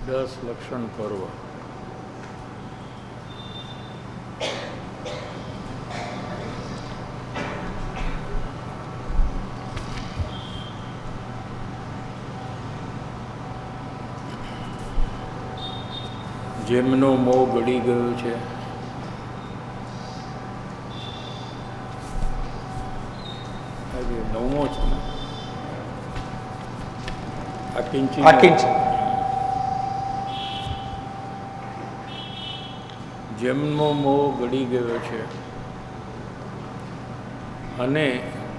દસ લક્ષણ પર્વ. જેમનો મોહ ગળી ગયો છે, આજે નવમો છે ને, આકિંચન. જેમનો મોહ ગળી ગયો છે અને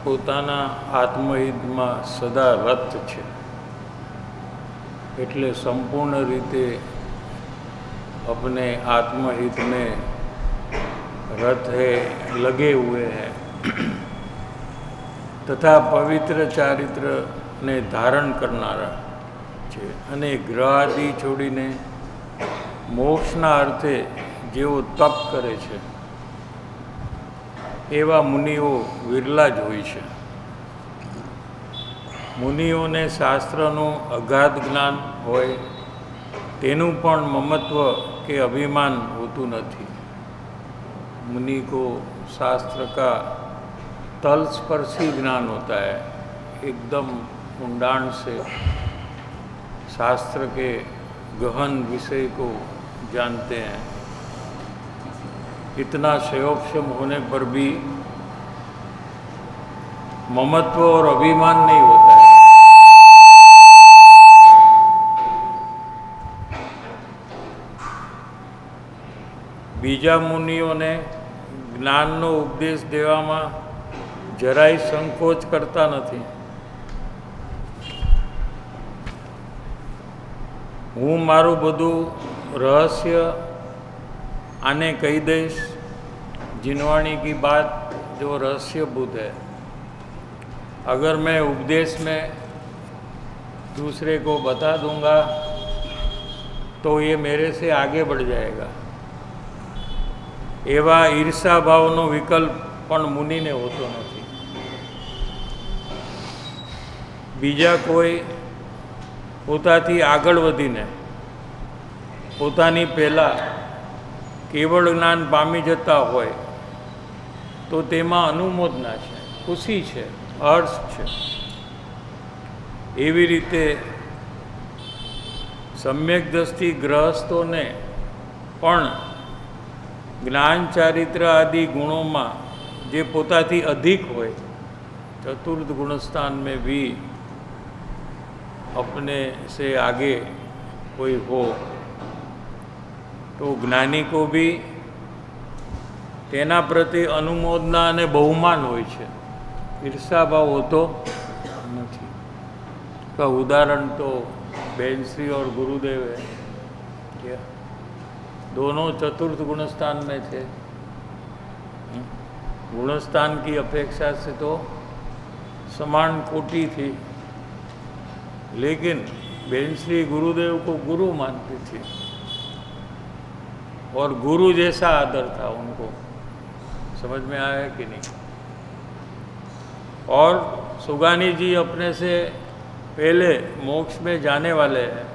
પોતાના આત્મહિતમાં સદા રત છે, એટલે સંપૂર્ણ રીતે अपने आत्महित में रत है, लगे हुए हैं तथा पवित्र चारित्र ने धारण करनारा છે અને ગ્રહ આદિ છોડીને મોક્ષના અર્થે જેઓ તપ કરે છે એવા મુનિઓ વિરલા જ હોય છે. મુનિઓને શાસ્ત્રનું અગાધ જ્ઞાન હોય તેનું પણ મમત્વ के अभिमान होतु नहीं. मुनि को शास्त्र का तलस्पर्शी ज्ञान होता है, एकदम ऊंडाण से शास्त्र के गहन विषय को जानते हैं. इतना क्षयोक्षम होने पर भी ममत्व और अभिमान नहीं होता है. બીજા મુનિઓને જ્ઞાનનો ઉપદેશ દેવામાં જરાય સંકોચ કરતા નથી. હું મારું બધું રહસ્ય આને કહી દઈશ. जिनवाणी की बात जो रहस्यभूत है, अगर मैं उपदेश में दूसरे को बता दूंगा तो ये मेरे से आगे बढ़ जाएगा. एवा ईर्षा भावनो विकल्प पण मुनिने होतो नहीं. बीजा कोई पोताथी आगळ वधीने पोतानी पहेला केवल ज्ञान पामी जता होय तो तेमां अनुमोदना छे, खुशी छे, हर्ष छे. एवी रीते सम्यक दृष्टि गृहस्थोने पण ज्ञान चारित्र आदि गुणों में जे पोताथी अधिक होय, चतुर्थ गुणस्थान में भी अपने से आगे कोई हो तो ज्ञानी को भी तेना प्रति अनुमोदना अने बहुमान होय छे, ईर्षाभाव होतो नहीं. का उदाहरण तो बेनश्री और गुरुदेव है क्या, दोनों चतुर्थ गुणस्थान में थे. गुणस्थान की अपेक्षा से तो समान कोटि थी, लेकिन बेनश्री गुरुदेव को गुरु मानती थी और गुरु जैसा आदर था उनको. समझ में आया कि नहीं? और सुगानी जी अपने से पहले मोक्ष में जाने वाले हैं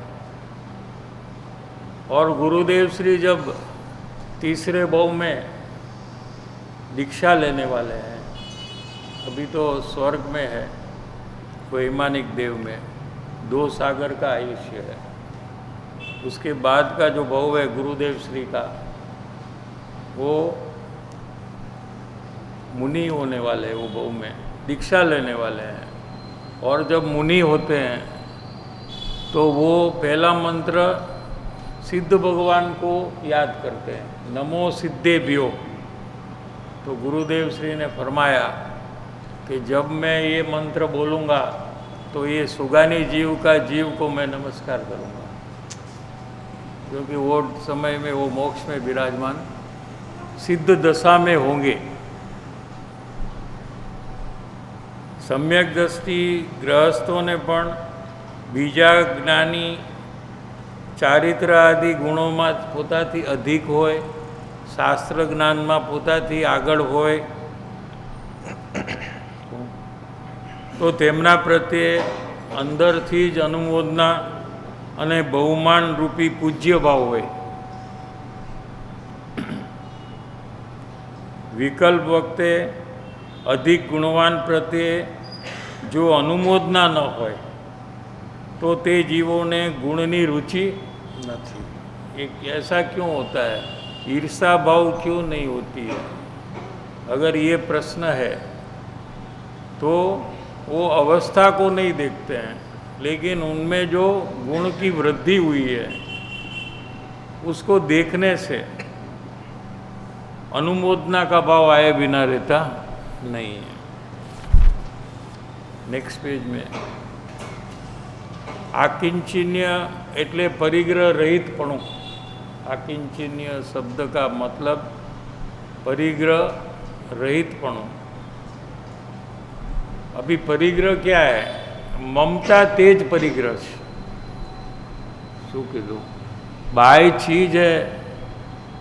और गुरुदेव श्री जब तीसरे भाव में दीक्षा लेने वाले हैं, अभी तो स्वर्ग में है, वैमानिक देव में 2 सागर का आयुष्य है. उसके बाद का जो भाव है गुरुदेव श्री का, वो मुनि होने वाले हैं. वो भाव में दीक्षा लेने वाले हैं. और जब मुनि होते हैं तो वो पहला मंत्र सिद्ध भगवान को याद करते हैं, नमो सिद्धेभ्यो. तो गुरुदेव श्री ने फरमाया कि जब मैं ये मंत्र बोलूँगा तो ये सुगानी जीव का जीव को मैं नमस्कार करूँगा, क्योंकि वो समय में वो मोक्ष में विराजमान सिद्ध दशा में होंगे. सम्यक दृष्टि गृहस्थों ने पण बीजा ज्ञानी चारित्र आदि गुणों में पोताथी अधिक होय, शास्त्र ज्ञान में पोताथी आगळ होय તો તેમના પ્રત્યે અંદરથી જ અનુમોદના અને બહુમાન રૂપી પૂજ્ય ભાવ હોય. વિકલ્પ વખતે અધિક ગુણવાન પ્રત્યે જો અનુમોદના ન હોય तो ते जीवों ने गुणनी रुचि नहीं. एक ऐसा क्यों होता है, ईर्षा भाव क्यों नहीं होती है? अगर ये प्रश्न है तो वो अवस्था को नहीं देखते हैं, लेकिन उनमें जो गुण की वृद्धि हुई है उसको देखने से अनुमोदना का भाव आए बिना रहता नहीं है. नेक्स्ट पेज में आकिंचन्य एटले परिग्रह रहितपणु. आकिंचन्य शब्द का मतलब परिग्रह रहितपणु. अभी परिग्रह क्या है? ममता तेज परिग्रह है. शू कीधु? बाह्य चीज है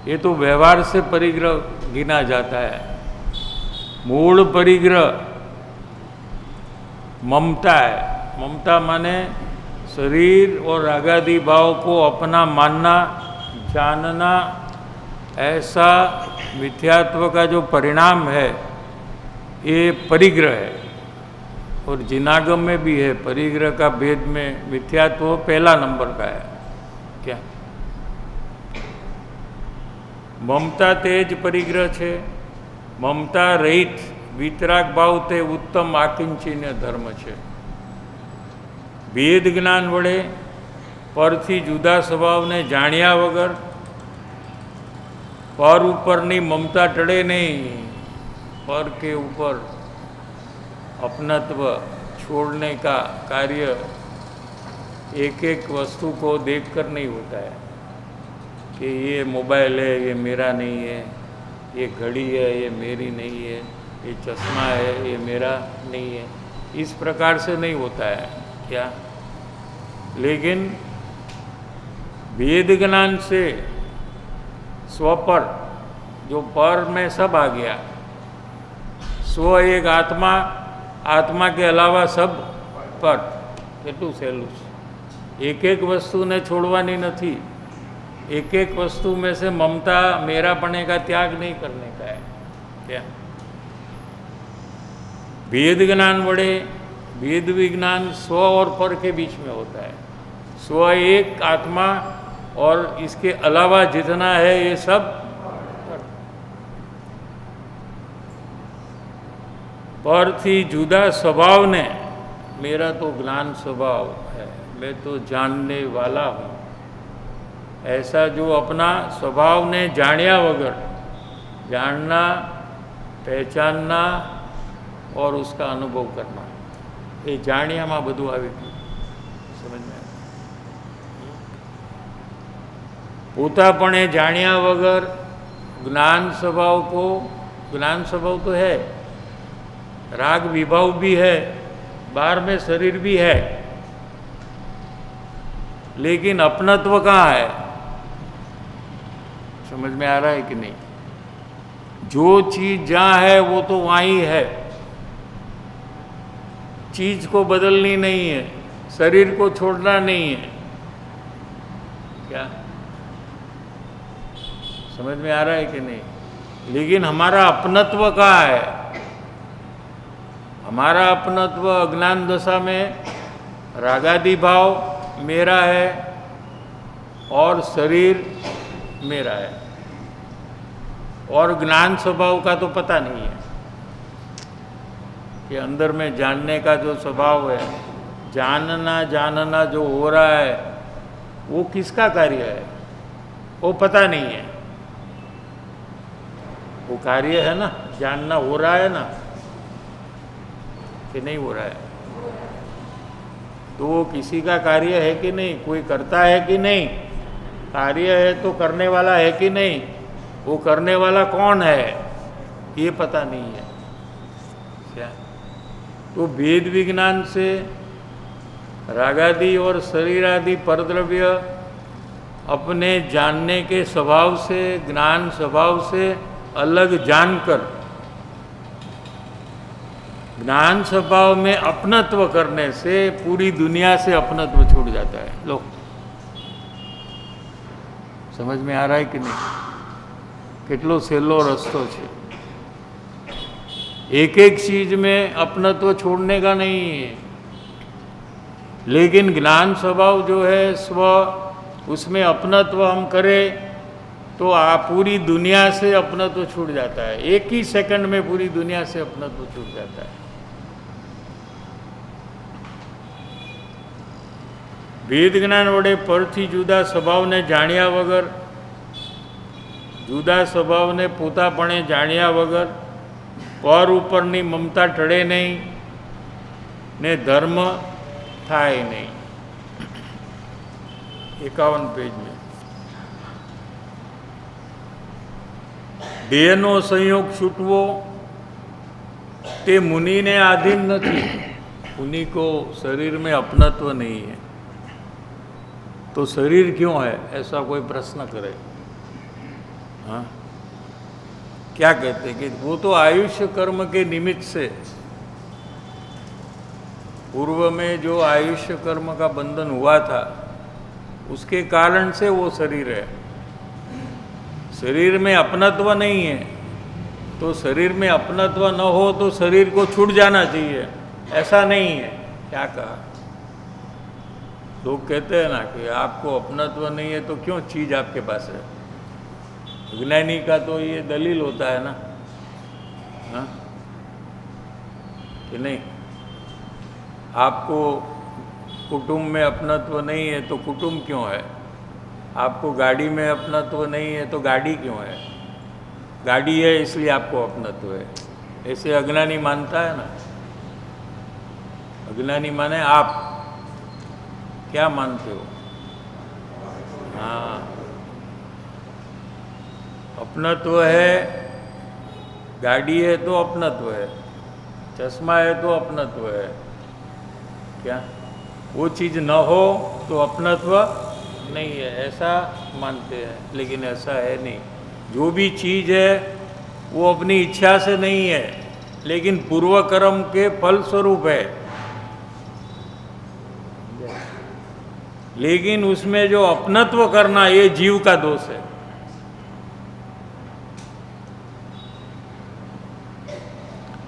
ये तो व्यवहार से परिग्रह गिना जाता है. मूल परिग्रह ममता है. ममता माने शरीर और रागादि भाव को अपना मानना, जानना, ऐसा मिथ्यात्व का जो परिणाम है ये परिग्रह है. और जिनागम में भी है परिग्रह का भेद में मिथ्यात्व पहला नंबर का है. क्या ममता तेज परिग्रह छे. ममता रहित वितराग भाव ते उत्तम आकिंचन्य धर्म छे. भेद ज्ञान वड़े परथी जुदा स्वभाव ने जाण्या वगर पर उपरनी ममता टळे नहीं. पर के ऊपर अपनत्व छोड़ने का कार्य एक एक वस्तु को देखकर नहीं होता है कि ये मोबाइल है ये मेरा नहीं है, ये घड़ी है ये मेरी नहीं है, ये चश्मा है ये मेरा नहीं है. इस प्रकार से नहीं होता है. क्या? लेकिन वेद ज्ञान से स्व पर, जो पर में सब आ गया, स्व एक आत्मा, आत्मा के अलावा सब पर, કેટલું સહેલું છે. एक एक वस्तु ने छोड़वानी नहीं. एक एक वस्तु में से ममता मेरापने का त्याग नहीं करने का है. क्या? वेद ज्ञान वड़े वेद विज्ञान स्व और पर के बीच में होता है. स्व एक आत्मा और इसके अलावा जितना है ये सब पर थी जुदा स्वभाव ने. मेरा तो ज्ञान स्वभाव है, मैं तो जानने वाला हूँ, ऐसा जो अपना स्वभाव ने जाण्या वगर, जानना, पहचानना और उसका अनुभव करना, ये जाण्या में बधु आवी गयुं. समझ में? पोतापणे जाण्या वगर ज्ञान स्वभाव को, ज्ञान स्वभाव तो है, राग विभाव भी है, बाहर में शरीर भी है, लेकिन अपनत्व कहाँ है? समझ में आ रहा है कि नहीं? जो चीज जहाँ है वो तो वहाँ ही है. चीज को बदलनी नहीं है, शरीर को छोड़ना नहीं है. क्या समझ में आ रहा है कि नहीं? लेकिन हमारा अपनत्व कहाँ है? हमारा अपनत्व अज्ञान दशा में रागादि भाव मेरा है और शरीर मेरा है, और ज्ञान स्वभाव का तो पता नहीं है कि अंदर में जानने का जो स्वभाव है, जानना जो हो रहा है वो किसका कार्य है वो पता नहीं है. वो कार्य है ना, जानना हो रहा है ना कि नहीं हो रहा है? तो वो किसी का कार्य है कि नहीं? कोई करता है कि नहीं? कार्य है तो करने वाला है कि नहीं? वो करने वाला कौन है ये पता नहीं है. क्या? तो वेद विज्ञान से रागादि और शरीरादि परद्रव्य अपने जानने के स्वभाव से, ज्ञान स्वभाव से अलग जानकर ज्ञान स्वभाव में अपनत्व करने से पूरी दुनिया से अपनत्व छूट जाता है। लो, समझ में आ रहा है कि नहीं? કેટલો સહેલો રસ્તો છે। एक एक चीज में अपनत्व छोड़ने का नहीं है, लेकिन ज्ञान स्वभाव जो है स्व, उसमें अपनत्व हम करें तो पूरी दुनिया से अपनत्व छूट जाता है। एक ही सेकंड में पूरी दुनिया से अपनत्व छूट जाता है। वेद ज्ञान वडे परथी जुदा स्वभाव ने जाण्या वगर, जुदा स्वभाव ने पोतापणे जाण्या वगर पर उपरनी ममता टळे नहीं ने धर्म थाय नहीं। 51 पेज में देहनो संयोग छूटवो ते मुनि ने आधीन नहीं। मुनि को शरीर में अपनत्व नहीं है तो शरीर क्यों है, ऐसा कोई प्रश्न करे। हाँ, क्या कहते कि वो तो आयुष्य कर्म के निमित्त से, पूर्व में जो आयुष्य कर्म का बंधन हुआ था उसके कारण से वो शरीर है। शरीर में अपनत्व नहीं है तो शरीर में अपनत्व न हो तो शरीर को छूट जाना चाहिए, ऐसा नहीं है। क्या कहा? लोग कहते हैं ना कि आपको अपनत्व नहीं है तो क्यों चीज आपके पास है। ज्ञानी का तो ये दलील होता है ना, हाँ कि नहीं? आपको कुटुंब में अपनत्व नहीं है तो कुटुंब क्यों है? आपको गाड़ी में अपनत्व नहीं है तो गाड़ी क्यों है? गाड़ी है इसलिए आपको अपनत्व है, ऐसे अज्ञानी मानता है ना। अज्ञानी माने आप क्या मानते हो? हाँ, अपनत्व है, गाड़ी है तो अपनत्व है, चश्मा है तो अपनत्व है। क्या वो चीज़ न हो तो अपनत्व नहीं है, ऐसा मानते हैं। लेकिन ऐसा है नहीं। जो भी चीज़ है वो अपनी इच्छा से नहीं है, लेकिन पूर्व कर्म के फल स्वरूप है। लेकिन उसमें जो अपनत्व करना ये जीव का दोष है।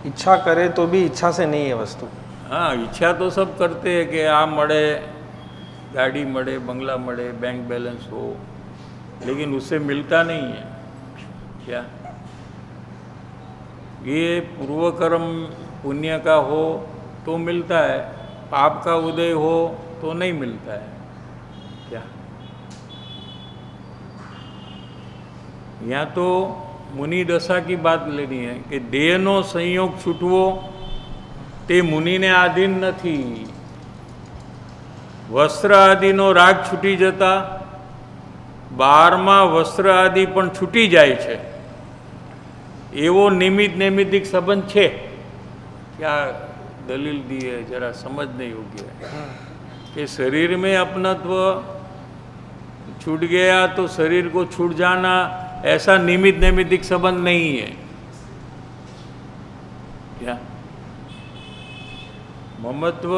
इच्छा करे तो भी इच्छा से नहीं है वस्तु। हाँ, इच्छा तो सब करते हैं कि आ मळे, गाड़ी मळे, बंगला मळे, बैंक बैलेंस हो, लेकिन उससे मिलता नहीं है। क्या ये पूर्व कर्म पुण्य का हो तो मिलता है, पाप का उदय हो तो नहीं मिलता है। क्या यहाँ तो मुनि दशा की बात लेनी है कि देहनो संयोग छूटवो ते मुनि ने आधीन नहीं। वस्त्र आदिनो राग छूटी जता 12માં વસ્ત્ર આદि પણ છૂટી જાય છે એવો નિમિત્ત નૈમિત્તિક સંબંધ છે। क्या दलील दी है, जरा समझने योग्य है कि शरीर में अपनत्व छूट गया तो शरीर को छूट जाना ऐसा निमित्त नैमित्तिक संबंध नहीं है। क्या ममत्व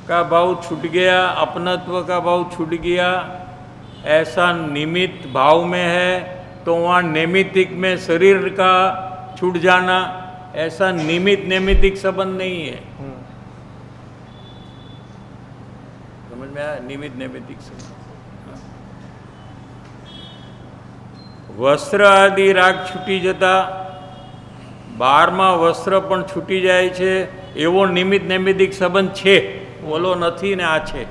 का भाव छूट गया, अपनत्व का भाव छूट गया, ऐसा निमित्त भाव में है तो वहाँ नैमित्तिक में शरीर का छूट जाना ऐसा निमित्त नैमित्तिक संबंध नहीं है। समझ में आया? निमित्त नैमित्तिक संबंध। वस्त्र आदि राग छूटी जता 12માં વસ્ત્ર પણ છૂટી જાય છે એવો નિમિત્ત નૈમિત્તિક સંબંધ છે, ઓલો નથી ને આ છે।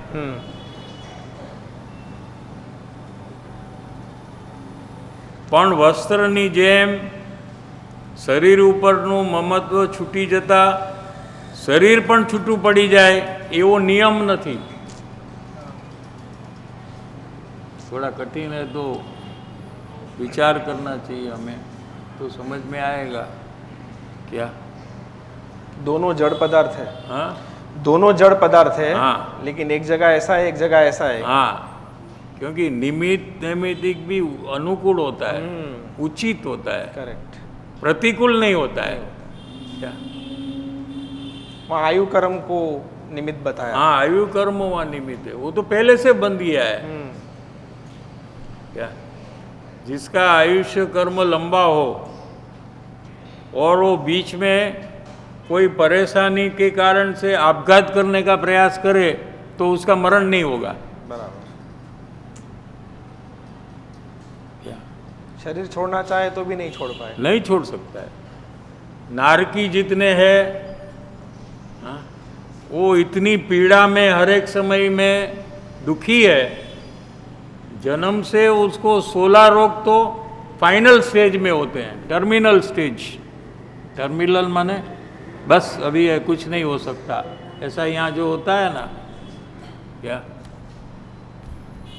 પણ વસ્ત્રની જેમ શરીર ઉપરનું મમત્વ છૂટી જતા શરીર પણ છૂટું પડી જાય એવો નિયમ નથી। थोड़ा कठिन है तो विचार करना चाहिए हमें, तो समझ में आएगा। क्या दोनों जड़ पदार्थ है। हाँ, दोनों जड़ पदार्थ है। हाँ, लेकिन एक जगह ऐसा है, एक जगह ऐसा है। हाँ, क्योंकि निमित्त नैमित्तिक भी अनुकूल होता है, उचित होता है, करेक्ट, प्रतिकूल नहीं होता है। क्या वहाँ आयु कर्म को निमित्त बताया। हाँ, आयु कर्म वहाँ निमित्त है, वो तो पहले से बन दिया है। क्या, जिसका आयुष्य कर्म लंबा हो और वो बीच में कोई परेशानी के कारण से आपघात करने का प्रयास करे तो उसका मरण नहीं होगा। बराबर। क्या, शरीर छोड़ना चाहे तो भी नहीं छोड़ पाए। नहीं छोड़ सकता है। नारकी जितने हैं, हाँ, वो इतनी पीड़ा में हर एक समय में दुखी है। जन्म से उसको 16 रोग तो फाइनल स्टेज में होते हैं, टर्मिनल स्टेज। टर्मिनल माने बस अभी है, कुछ नहीं हो सकता, ऐसा यहाँ जो होता है ना, क्या,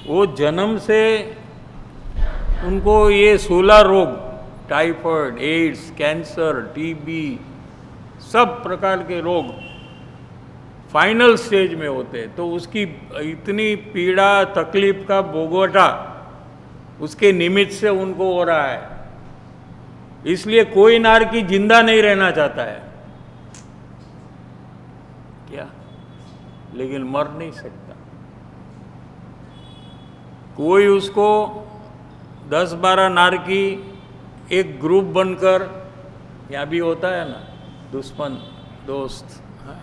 वो जन्म से उनको ये 16 रोग, टाइफाइड, एड्स, कैंसर, टीबी, सब प्रकार के रोग फाइनल स्टेज में होते हैं। तो उसकी इतनी पीड़ा तकलीफ का भोगवटा उसके निमित्त से उनको हो रहा है। इसलिए कोई नारकी जिंदा नहीं रहना चाहता है, क्या, लेकिन मर नहीं सकता। कोई उसको 10-12 नारकी एक ग्रुप बनकर, यहाँ भी होता है ना दुश्मन दोस्त, हाँ,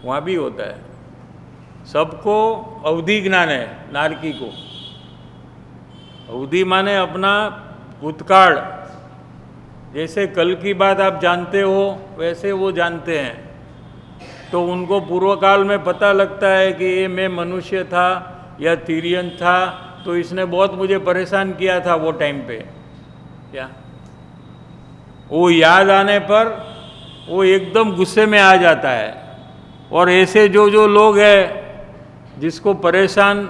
वहाँ भी होता है। सबको अवधि ज्ञान है नारकी को। अवधि माने अपना भूतकाल, जैसे कल की बात आप जानते हो वैसे वो जानते हैं। तो उनको पूर्व काल में पता लगता है कि ये मैं मनुष्य था या तिर्यन था, तो इसने बहुत मुझे परेशान किया था वो टाइम पे। क्या, वो याद आने पर वो एकदम गुस्से में आ जाता है। और ऐसे जो जो लोग हैं जिसको परेशान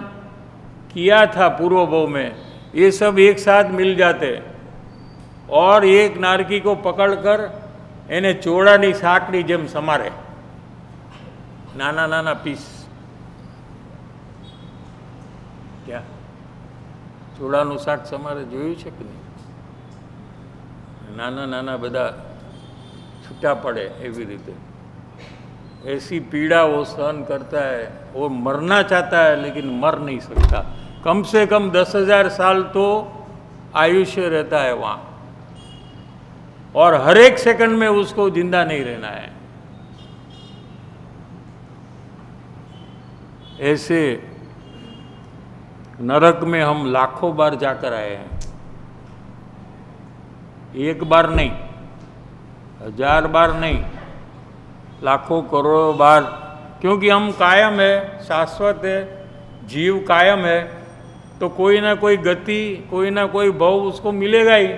किया था पूर्व भव में, ये सब एक साथ मिल जाते और एक नारकी को पकड़कर એને ચોળાની શાકની જેમ સમારે, નાના નાના પીસ। क्या, ચોળાનું શાક સમારે જોયું છે કે નહીં? નાના નાના બધા છૂટા પડે એવી રીતે। ऐसी पीड़ा वो सहन करता है। वो मरना चाहता है लेकिन मर नहीं सकता। कम से कम 10,000 साल तो आयुष्य रहता है वहाँ, और हर एक सेकंड में उसको जिंदा नहीं रहना है। ऐसे नरक में हम लाखों बार जाकर आए हैं, एक बार नहीं, 1000 बार नहीं, लाखों करोड़ों बार। क्योंकि हम कायम है, शाश्वत है, जीव कायम है, तो कोई ना कोई गति, कोई ना कोई भव उसको मिलेगा ही,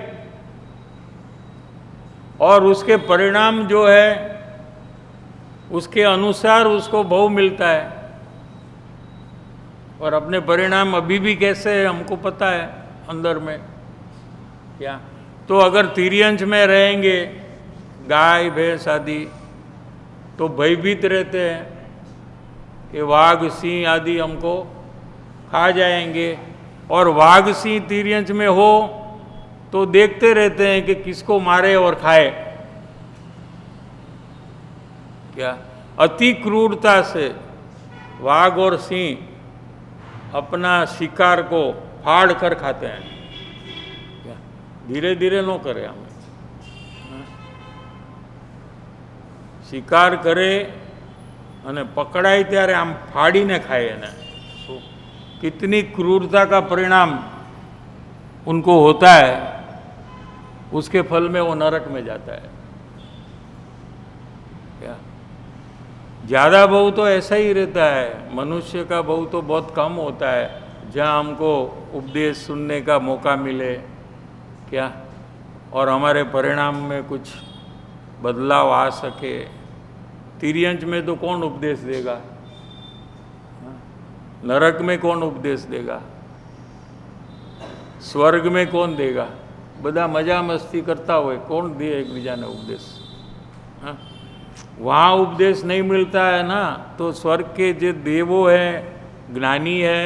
और उसके परिणाम जो है उसके अनुसार उसको भव मिलता है। और अपने परिणाम अभी भी कैसे है हमको पता है अंदर में। क्या, तो अगर तिर्यंश में रहेंगे गाय भैंस आदि तो भयभीत रहते हैं कि वाघ सिंह आदि हमको खा जाएंगे, और वाघ सिंह तिर्यंश में हो तो देखते रहते हैं कि किसको मारे और खाए। क्या, अति क्रूरता से वाघ और सिंह अपना शिकार को फाड़ कर खाते हैं। क्या, धीरे धीरे नो करे, हमें शिकार करे અને પકડાય ત્યારે આમ ફાડીને ખાય એને। कितनी क्रूरता का परिणाम उनको होता है, उसके फल में वो नरक में जाता है। क्या, ज़्यादा बहु तो ऐसा ही रहता है, मनुष्य का बहु तो बहुत कम होता है जहाँ हमको उपदेश सुनने का मौका मिले। क्या, और हमारे परिणाम में कुछ बदलाव आ सके। तिर्यंश में तो कौन उपदेश देगा? नरक में कौन उपदेश देगा? स्वर्ग में कौन देगा? બધા મજા મસ્તી કરતા હોય, कौन दे एक બીજાને उपदेश? हाँ, वहाँ उपदेश नहीं मिलता है ना, तो स्वर्ग के जो देवो हैं, ज्ञानी है,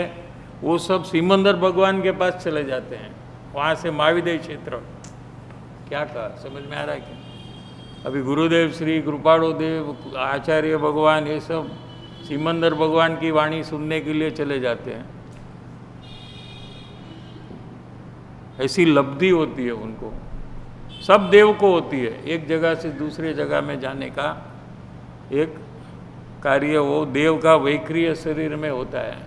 वो सब सिमंदर भगवान के पास चले जाते हैं, वहाँ से महाविदय क्षेत्र। क्या कहा, समझ में आ रहा है क्या? अभी गुरुदेव श्री कृपाणु देव, आचार्य भगवान, ये सब सिमंदर भगवान की वाणी सुनने के लिए चले जाते हैं। ऐसी लब्धि होती है उनको, सब देव को होती है। एक जगह से दूसरे जगह में जाने का एक कार्य वो देव का वैक्रिय शरीर में होता है।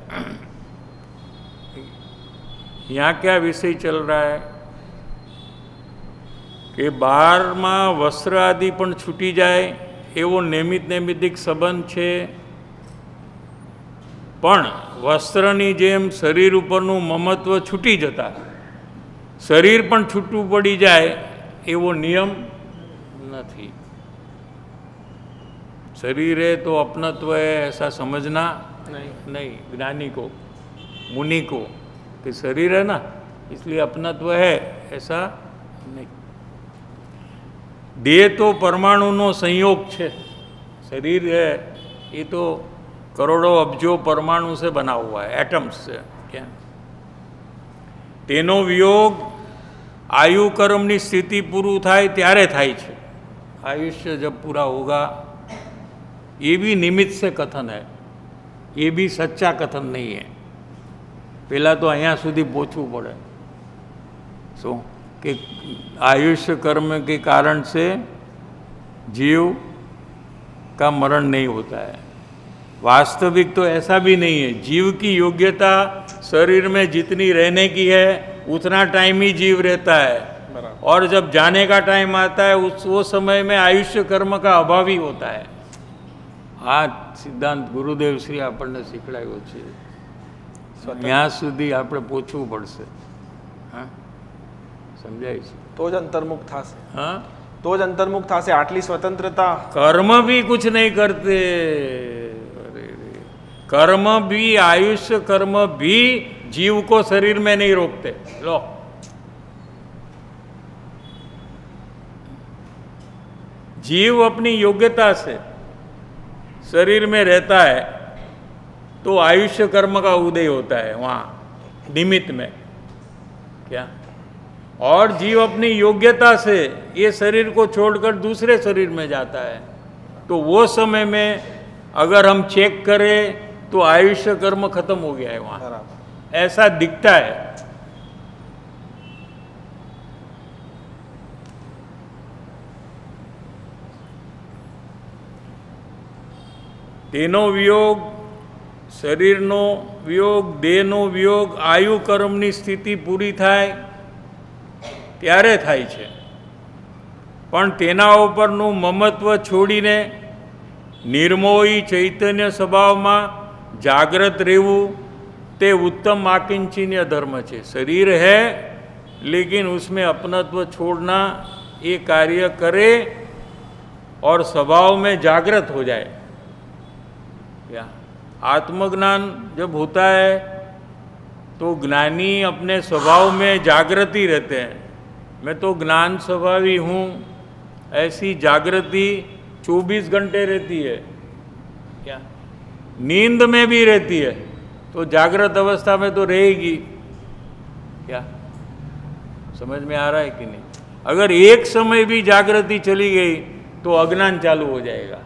यहाँ क्या विषय चल रहा है कि બહારમાં વસ્ત્ર આદિ પણ છૂટી જાય એવો નૈમિત્તિક સંબંધ છે, પણ વસ્ત્રની જેમ શરીર ઉપરનું મમત્વ છૂટી જતા શરીર પણ છૂટું પડી જાય એવો નિયમ નથી। शरीर है तो अपनत्व है ऐसा समझना नहीं ज्ञानी को, मुनि को, कि शरीर है ना इसलिए अपनत्व है ऐसा नहीं। देह तो परमाणुનો संयोग છે, शरीर है ये तो करोड़ों अब्जों परमाणु से बना हुआ है, एटम्स से। क्या તેનો વિયોગ आयु कर्मની स्थिति पूरी થાય ત્યારે થાય છે। आयुष्य जब पूरा होगा, ये भी निमित्त से कथन है, ये भी सच्चा कथन नहीं है। पहला तो अहियाँ સુધી પહોંચવું પડે શું कि आयुष्य कर्म के कारण से जीव का मरण नहीं होता है। वास्तविक तो ऐसा भी नहीं है। जीव की योग्यता शरीर में जितनी रहने की है उतना टाइम ही जीव रहता है, और जब जाने का टाइम आता है वो समय में आयुष्य कर्म का अभाव ही होता है। आ सिद्धांत गुरुदेव श्री આપણને શીખડાયો છે, ત્યાં સુધી આપણે પહોંચવું પડશે। હા, સમજાય છે? तो ज अंतर्मुख थासे। हाँ, तो ज अंतर्मुख थासे। आटली स्वतंत्रता। कर्म भी कुछ नहीं करते। अरे रे, कर्म भी, आयुष्य कर्म भी जीव को शरीर में नहीं रोकते। लो, जीव अपनी योग्यता से शरीर में रहता है तो आयुष्य कर्म का उदय होता है वहाँ निमित्त में। क्या? और जीव अपनी योग्यता से ये शरीर को छोड़कर दूसरे शरीर में जाता है, तो वो समय में अगर हम चेक करें तो आयुष्य कर्म खत्म हो गया है वहाँ, ऐसा दिखता है। તેનો વિયોગ, શરીરનો વિયોગ, દેહનો વિયોગ આયુ કર્મની સ્થિતિ પૂરી થાય ત્યારે થાય છે, પણ તેના ઉપરનું મમત્વ છોડીને નિર્મોહી ચૈતન્ય સ્વભાવમાં જાગ્રત રહેવું તે उत्तम आकिंचनीय धर्म है। शरीर है लेकिन उसमें अपनत्व छोड़ना ये कार्य करे और स्वभाव में जागृत हो जाए। क्या? आत्मज्ञान जब होता है तो ज्ञानी अपने स्वभाव में जागृति रहते हैं। मैं तो ज्ञान स्वभावी हूँ, ऐसी जागृति 24 घंटे रहती है। क्या? नींद में भी रहती है, तो जागृत अवस्था में तो रहेगी। क्या समझ में आ रहा है कि नहीं? अगर एक समय भी जागृति चली गई तो अज्ञान चालू हो जाएगा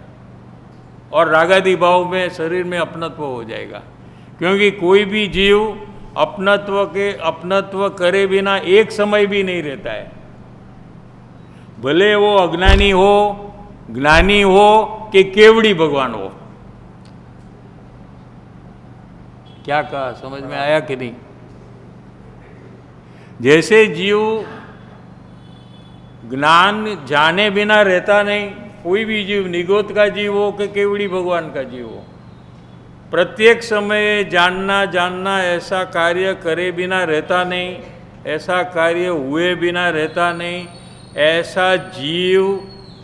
और रागादि भाव में शरीर में अपनत्व हो जाएगा। क्योंकि कोई भी जीव अपनत्व करे बिना एक समय भी नहीं रहता है, भले वो अज्ञानी हो, ज्ञानी हो कि केवड़ी भगवान हो। क्या कहा? समझ में आया कि नहीं? जैसे जीव ज्ञान जाने बिना रहता नहीं, कोई भी जीव, निगोत का जीव हो कि केवड़ी भगवान का जीव हो, प्रत्येक समय जानना ऐसा कार्य करे बिना रहता नहीं, ऐसा कार्य हुए बिना रहता नहीं। ऐसा जीव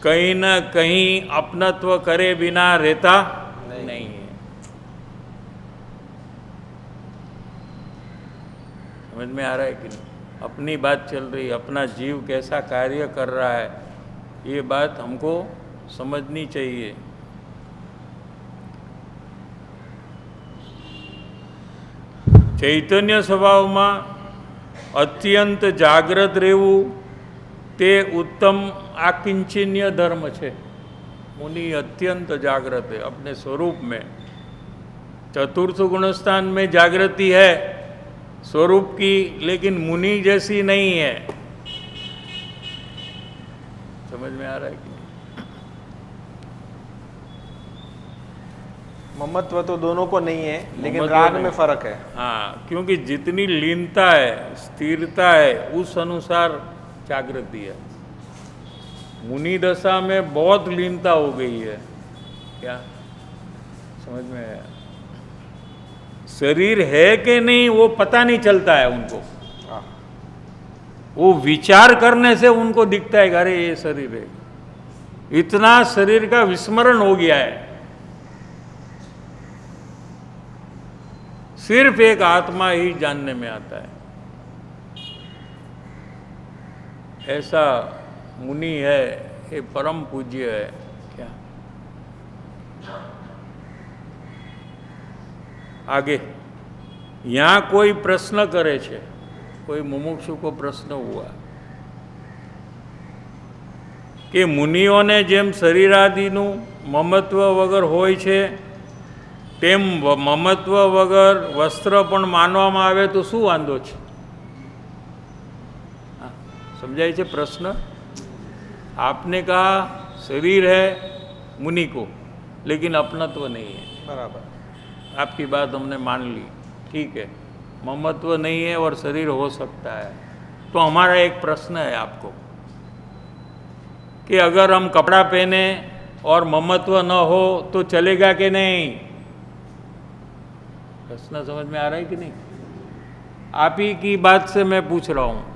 कहीं न कहीं अपनत्व करे बिना रहता नहीं है। समझ में आ रहा है कि नहीं? अपनी बात चल रही है, अपना जीव कैसा कार्य कर रहा है, ये बात हमको समझनी चाहिए। चैतन्य स्वभाव में अत्यंत जागृत रहવું તે चित्तम आकिंचन्य धर्म छे। मुनि अत्यंत जागृत है अपने स्वरूप में। चतुर्थ गुणस्थान में जागृति है स्वरूप की, लेकिन मुनि जैसी नहीं है। समझ में आ रहा है कि नहीं? ममत्व तो दोनों को नहीं है, लेकिन ममत्व राग नहीं। में फर्क है। हाँ, क्योंकि जितनी लीनता है, स्थिरता है, उस अनुसार जागृति है। मुनि दशा में बहुत लीनता हो गई है। क्या समझ में आया? शरीर है कि नहीं वो पता नहीं चलता है उनको। हाँ। वो विचार करने से उनको दिखता है कि अरे ये शरीर है। इतना शरीर का विस्मरण हो गया है। सिर्फ एक आत्मा ही जानने में आता है। ऐसा मुनि है, ये परम पूज्य है। क्या आगे यहाँ कोई प्रश्न करे छे, कोई मुमुक्षु को प्रश्न हुआ कि मुनिओने जेम शरीरादिનું મમત્વ વગર હોય છે તેમ મમત્વ વગર વસ્ત્ર પણ માનવામાં આવે તો શું વાંધો છે? समझाई છે प्रश्न? आपने कहा शरीर है मुनि को, लेकिन अपनत्व नहीं है। बराबर। आपकी बात हमने मान ली, ठीक है, ममत्व नहीं है और शरीर हो सकता है। तो हमारा एक प्रश्न है आपको कि अगर हम कपड़ा पहने और ममत्व न हो तो चलेगा कि नहीं? प्रश्न समझ में आ रहा है कि नहीं? आप ही की बात से मैं पूछ रहा हूँ।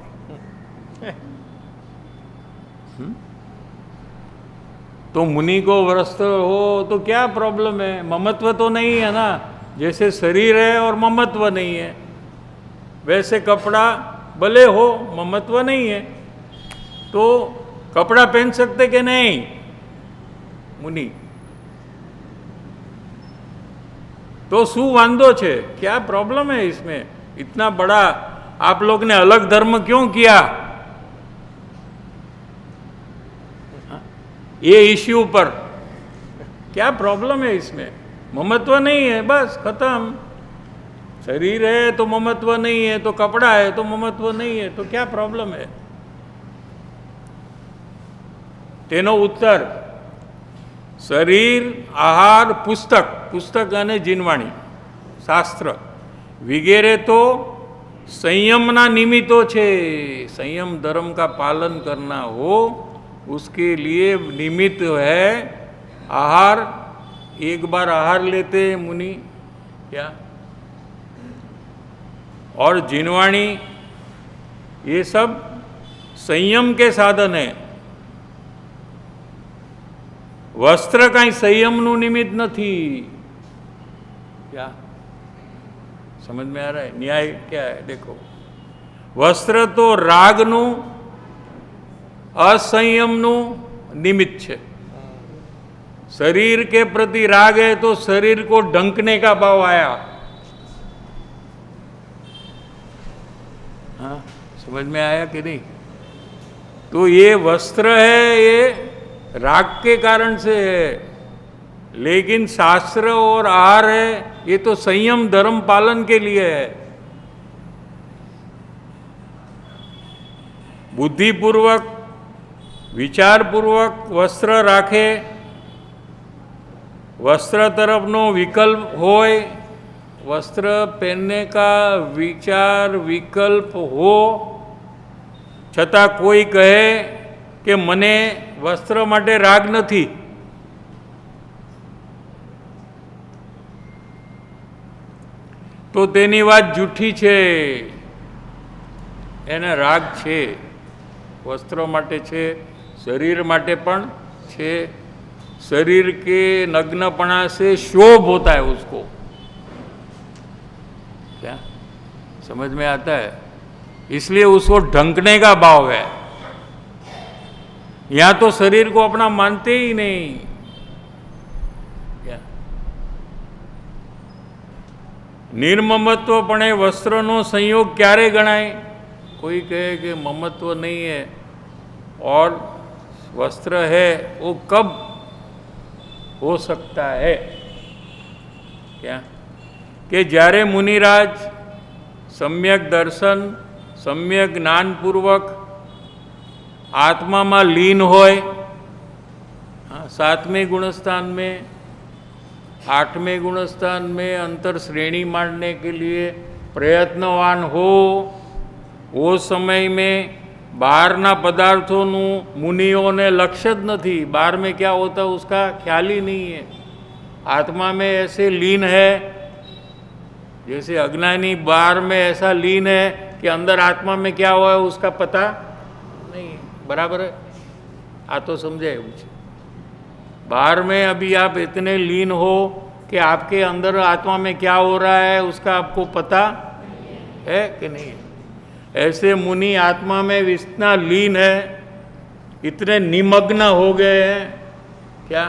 तो मुनि को वस्त्र हो तो क्या प्रॉब्लम है? ममत्व तो नहीं है ना। जैसे शरीर है और ममत्व नहीं है, वैसे कपड़ा भले हो ममत्व नहीं है, तो कपड़ा पहन सकते कि नहीं मुनि? तो शू वांदो छे? क्या प्रॉब्लम है इसमें? इतना बड़ा आप लोग ने अलग धर्म क्यों किया ये इश्यू पर? क्या प्रॉब्लम है इसमें? ममत्व नहीं है, बस खत्म। शरीर है तो ममत्व नहीं है, तो कपड़ा है तो ममत्व नहीं है, तो क्या प्रॉब्लम है? तेनो उत्तर शरीर, आहार, पुस्तक, पुस्तक अने जीनवाणी, शास्त्र वगैरह तो संयमना निमित्तो छे। संयम धर्म का पालन करना हो उसके लिए निमित्त है आहार। एक बार आहार लेते हैं मुनि, क्या? और जीनवाणी, ये सब संयम के साधन है। वस्त्र कहीं संयमનું निमित्त नहीं। क्या समझ में आ रहा है? न्याय क्या है? देखो, वस्त्र तो रागનું, असंयमનું निमित्त है। शरीर के प्रति राग है तो शरीर को ढंकने का भाव आया। हाँ, समझ में आया कि नहीं? तो ये वस्त्र है, ये राग के कारण से है, लेकिन शास्त्र और आहार है ये तो संयम धर्म पालन के लिए है। बुद्धिपूर्वक विचारपूर्वक वस्त्र राखे, वस्त्र तरफनो विकल्प होय, वस्त्र पहनने का विचार विकल्प हो, छतां कोई कहे कि मने वस्त्र माटे राग नहीं, तो तेनी वात जूठी छे। एने राग छे, वस्त्र माटे छे, शरीर माटे पण छे। शरीर के नग्नपना से शोभ होता है उसको। क्या समझ में आता है? इसलिए उसको ढंकने का भाव है। यहाँ तो शरीर को अपना मानते ही नहीं। क्या निर्ममत्वपणे वस्त्रनो संयोग क्यारे गणाय? कोई कहे कि ममत्व नहीं है और वस्त्र है वो कब हो सकता है? क्या कि જ્યારે મુનિરાજ सम्यक दर्शन सम्यक ज्ञानपूर्वक आत्मा में लीन होय, हाँ, 7वें गुणस्थान में 8वें गुणस्थान में अंतर श्रेणी मारने के लिए प्रयत्नवान हो, वो समय में બહારના પદાર્થોનું મુનિઓને લક્ષ્ય જ નથી, बाहर में क्या होता है उसका ख्याल ही नहीं है। आत्मा में ऐसे लीन है जैसे अज्ञानी बाहर में ऐसा लीन है कि अंदर आत्मा में क्या हुआ है उसका पता नहीं है। बराबर है? आ तो समझे मुझे। बाहर में अभी आप इतने लीन हो कि आपके अंदर आत्मा में क्या हो रहा है उसका आपको पता है कि नहीं है। ऐसे मुनि आत्मा में इतना लीन है, इतने निमग्न हो गए हैं क्या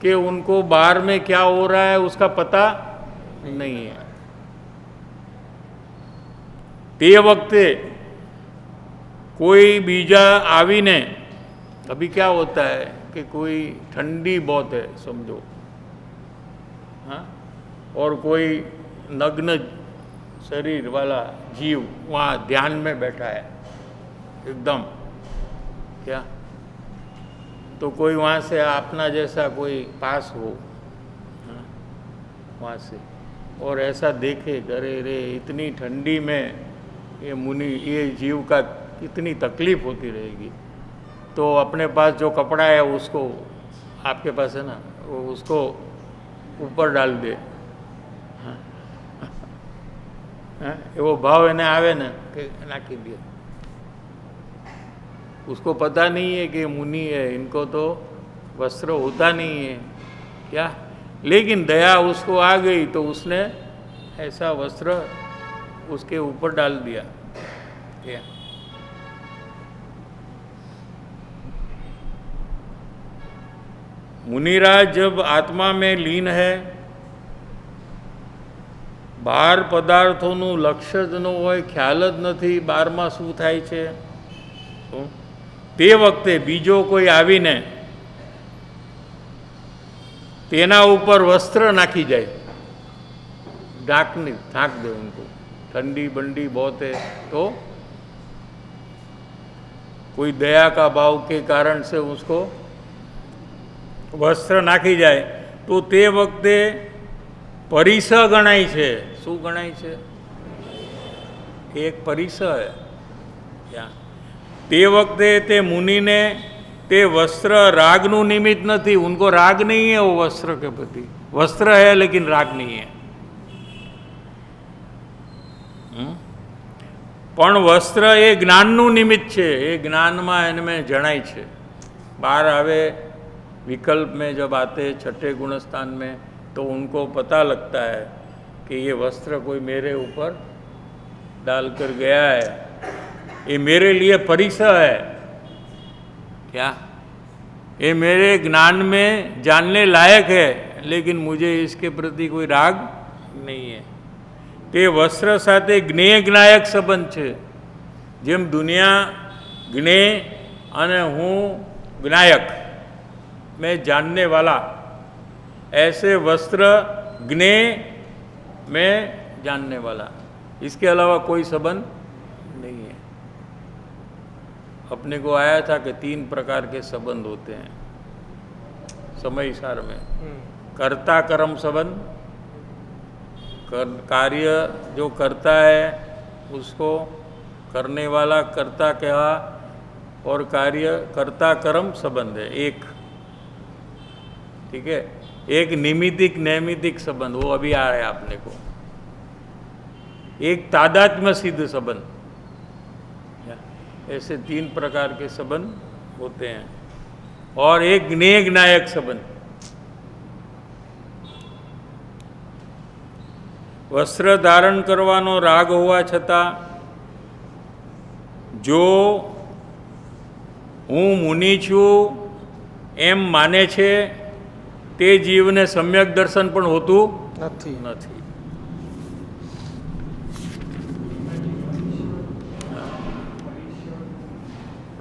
कि उनको बाहर में क्या हो रहा है उसका पता नहीं है। ते वक्ते कोई बीजा आवीने, अभी क्या होता है कि कोई ठंडी बहुत है समझो, हाँ, और कोई नग्न शरीर वाला जीव वहाँ ध्यान में बैठा है एकदम, क्या तो कोई वहाँ से अपना जैसा कोई पास हो, हाँ, वहाँ से, और ऐसा देखे करे रे इतनी ठंडी में ये मुनि ये जीव का कितनी तकलीफ होती रहेगी, तो अपने पास जो कपड़ा है उसको आपके पास है ना वो उसको ऊपर डाल दे, एवो भाव એને આવે ને કે નાખી દે। उसको पता नहीं है कि मुनि है, इनको तो वस्त्र होता नहीं है क्या, लेकिन दया उसको आ गई तो उसने ऐसा वस्त्र उसके ऊपर डाल दिया क्या। मुनिराज जब आत्मा में लीन है, બહાર પદાર્થોનું લક્ષ્ય જ ન હોય, ખ્યાલ જ નથી બહારમાં શું થાય છે, તે વખતે બીજો કોઈ આવીને તેના ઉપર વસ્ત્ર નાખી જાય, ढाक दे उनको, ठंडी बंडी बहुत है तो कोई दया का भाव के कारण से उसको वस्त्र नाखी जाए तो તે વખતે परिस गणाय છે। શું ગણાય છે? એક પરિસ है क्या। તે વખતે તે મુનિને તે वस्त्र रागनु निमित्त नहीं, उनको राग नहीं है वो वस्त्र के प्रति, वस्त्र है लेकिन राग नहीं है। પણ વસ્ત્ર એ જ્ઞાનનું નિમિત્ત છે, એ જ્ઞાનમાં એનमें જણાય છે। બહાર આવે विकल्प में जब आते छठे गुणस्थान में तो उनको पता लगता है कि ये वस्त्र कोई मेरे ऊपर डालकर गया है, ये मेरे लिए परिस है क्या, ये मेरे ज्ञान में जानने लायक है लेकिन मुझे इसके प्रति कोई राग नहीं है। તે વસ્ત્ર સાથે જ્ઞેય જ્ઞાયક સંબંધ છે। જેમ દુનિયા જ્ઞેય અને હું જ્ઞાયક में जानने वाला, ऐसे वस्त्र ज्ञेय में जानने वाला, इसके अलावा कोई संबंध नहीं है। अपने को आया था कि 3 प्रकार के संबंध होते हैं समय सार में। कर्ता कर्म संबंध, कार्य जो करता है उसको करने वाला कर्ता कहा, और कार्य कर्ता कर्म संबंध है एक, ठीक है। एक निमित्तिक नैमित्तिक संबंध, वो अभी आ रहा है आपने को। एक तादात्म्य सिद्ध संबंध, ऐसे 3 प्रकार के संबंध होते हैं, और एक ज्ञेय ज्ञायक संबंध। वस्त्र धारण करवानो राग होवा छता जो हूँ मुनि छू एम माने छे ते जीवने सम्यक दर्शन पण होतुं નથી।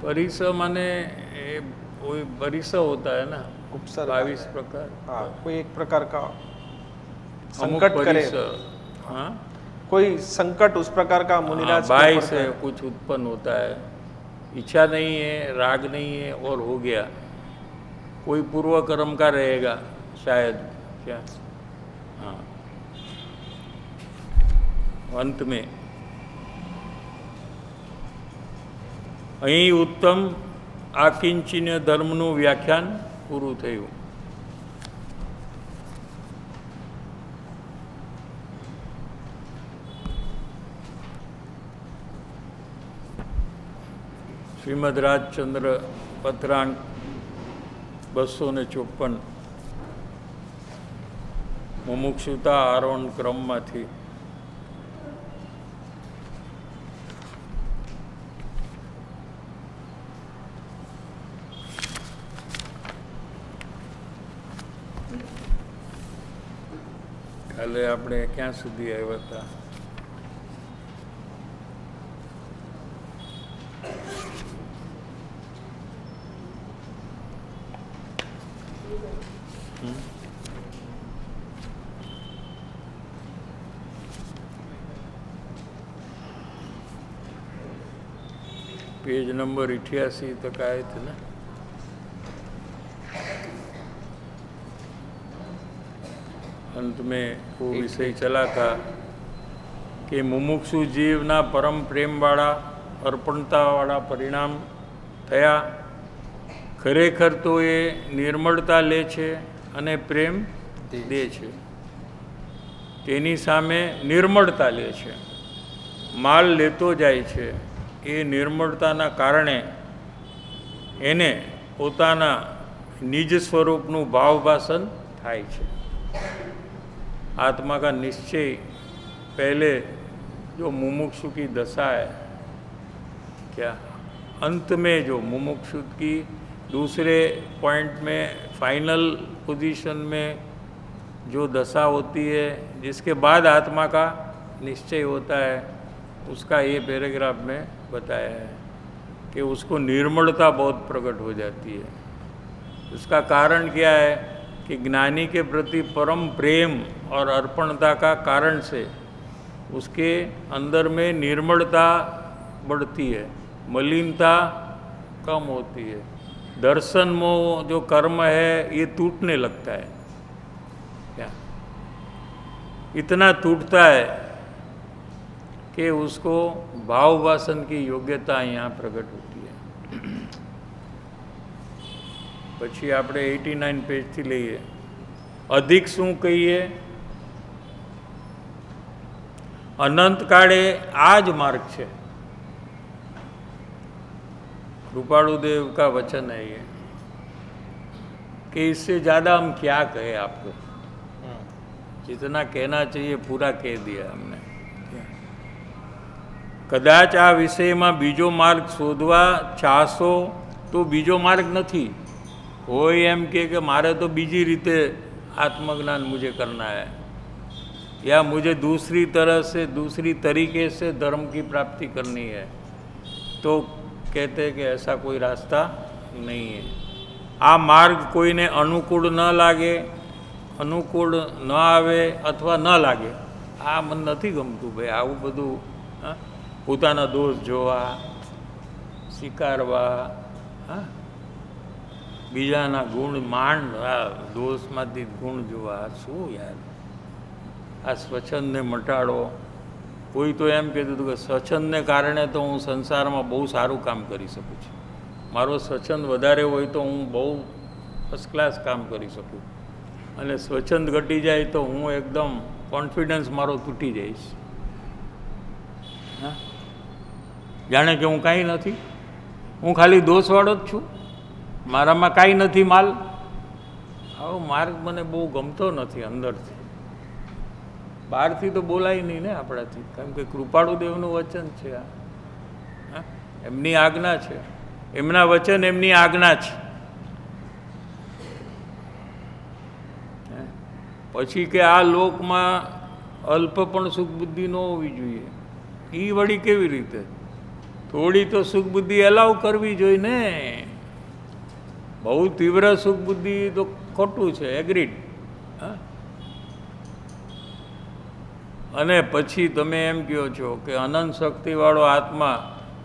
परिस माने वही परिसर होता है ना, उपसर्ग 22 प्रकार। हाँ, कोई एक प्रकार का अमुक संकट करे, परिसर, हाँ कोई संकट उस प्रकार का हाँ, मुनिराज के बाई ऊपर से है। कुछ उत्पन्न होता है, इच्छा नहीं है, राग नहीं है और हो गया, कोई पूर्व कर्म का रहेगा शायद, क्या हाँ अंत में અહીં ઉત્તમ આકિંચન્ય ધર્મનું વ્યાખ્યાન પૂરું થયું. શ્રીમદ રાજચંદ્ર પત્રાંક 254 મુમુક્ષુતા આરોહણ ક્રમમાંથી કાલે આપણે ક્યાં સુધી આવ્યા હતા? पेज नंबर 88 तक आए थे ना. अंत में वो विषय चला था कि मुमुक्षु जीवना परम प्रेम वाला अर्पणता वाला परिणाम थया. खरेखर तो ये निर्मलता ले छे अने प्रेम दे छे. तेनी सामे निर्मलता ले छे, माल लेतो जाय छे. એ નિર્મળતાના કારણે એને પોતાના નિજ સ્વરૂપનું ભાવભાષણ થાય છે. आत्मा का निश्चय पहले जो मुमुक्षु की दशा है, क्या अंत में जो मुमुक्षु की दूसरे पॉइंट में फाइनल पोजीशन में जो दशा होती है, जिसके बाद आत्मा का निश्चय होता है, उसका ये पैराग्राफ में बताया है कि उसको निर्मलता बहुत प्रकट हो जाती है. उसका कारण क्या है कि ज्ञानी के प्रति परम प्रेम और अर्पणता का कारण से उसके अंदर में निर्मलता बढ़ती है, मलिनता कम होती है. दर्शन मोह जो कर्म है ये टूटने लगता है. क्या इतना टूटता है कि उसको भाववासन की योग्यता यहाँ प्रकट होती है. પછી આપણે 89 પેજથી લઈએ. અધિક શું કહીએ? અનંત કાળે આ જ માર્ગ છે. कृपालुदेव का वचन है ये कि इससे ज़्यादा हम क्या कहें आपको. जितना कहना चाहिए पूरा कह दिया हमने. कदाच आ विषयમાં બીજો માર્ગ શોધવા ચાહશો તો બીજો માર્ગ નથી. कोई एम के मारे तो बीजी रीते आत्मज्ञान मुझे करना है, या मुझे दूसरी तरह से दूसरी तरीके से धर्म की प्राप्ति करनी है, तो कहते हैं कि ऐसा कोई रास्ता नहीं है. आ मार्ग कोई ने अनुकूल न लागे, अनुकूल न आवे अथवा न लागे, आ मन नहीं गमतुं भाई. आवुं बधुं पोताना दोष जोवा, स्वीकारवा, बीजाना गुण माण, दोषमांथी गुण जोवा, शू यार आ स्वच्छंदने मटाड़ो. कोई तो एम कहतुं हतुं कि स्वच्छंदने कारणे तो हूँ संसार में बहु सारूँ काम करी सकूँ छुं. मारो स्वच्छंद वधारे होय तो हूँ बहु फर्स्ट क्लास काम करी सकूँ, अने स्वच्छंद घटी जाए तो हूँ एकदम कॉन्फिडन्स मारो तूटी जाइश. हाँ, जाने कि हूँ कांई नथी, हूँ खाली दोषवाळो ज छुं, मारामां कांई नथी माल. आવો માર્ગ મને બહુ ગમતો નથી અંદરથી. બહારથી તો બોલાય નહીં ને આપણાથી, કેમ કે કૃપાળુદેવનું વચન છે આ. એમની આજ્ઞા છે, એમના વચન એમની આજ્ઞા છે. પછી કે આ લોકમાં અલ્પ પણ સુખ બુદ્ધિ ન હોવી જોઈએ. એ વળી કેવી રીતે? થોડી તો સુખ બુદ્ધિ એલાવ કરવી જોઈએ ને. બહુ તીવ્ર સુખ બુદ્ધિ તો ખોટું છે, એગ્રીડ. હા, અને પછી તમે એમ કહો છો કે અનંત શક્તિવાળો આત્મા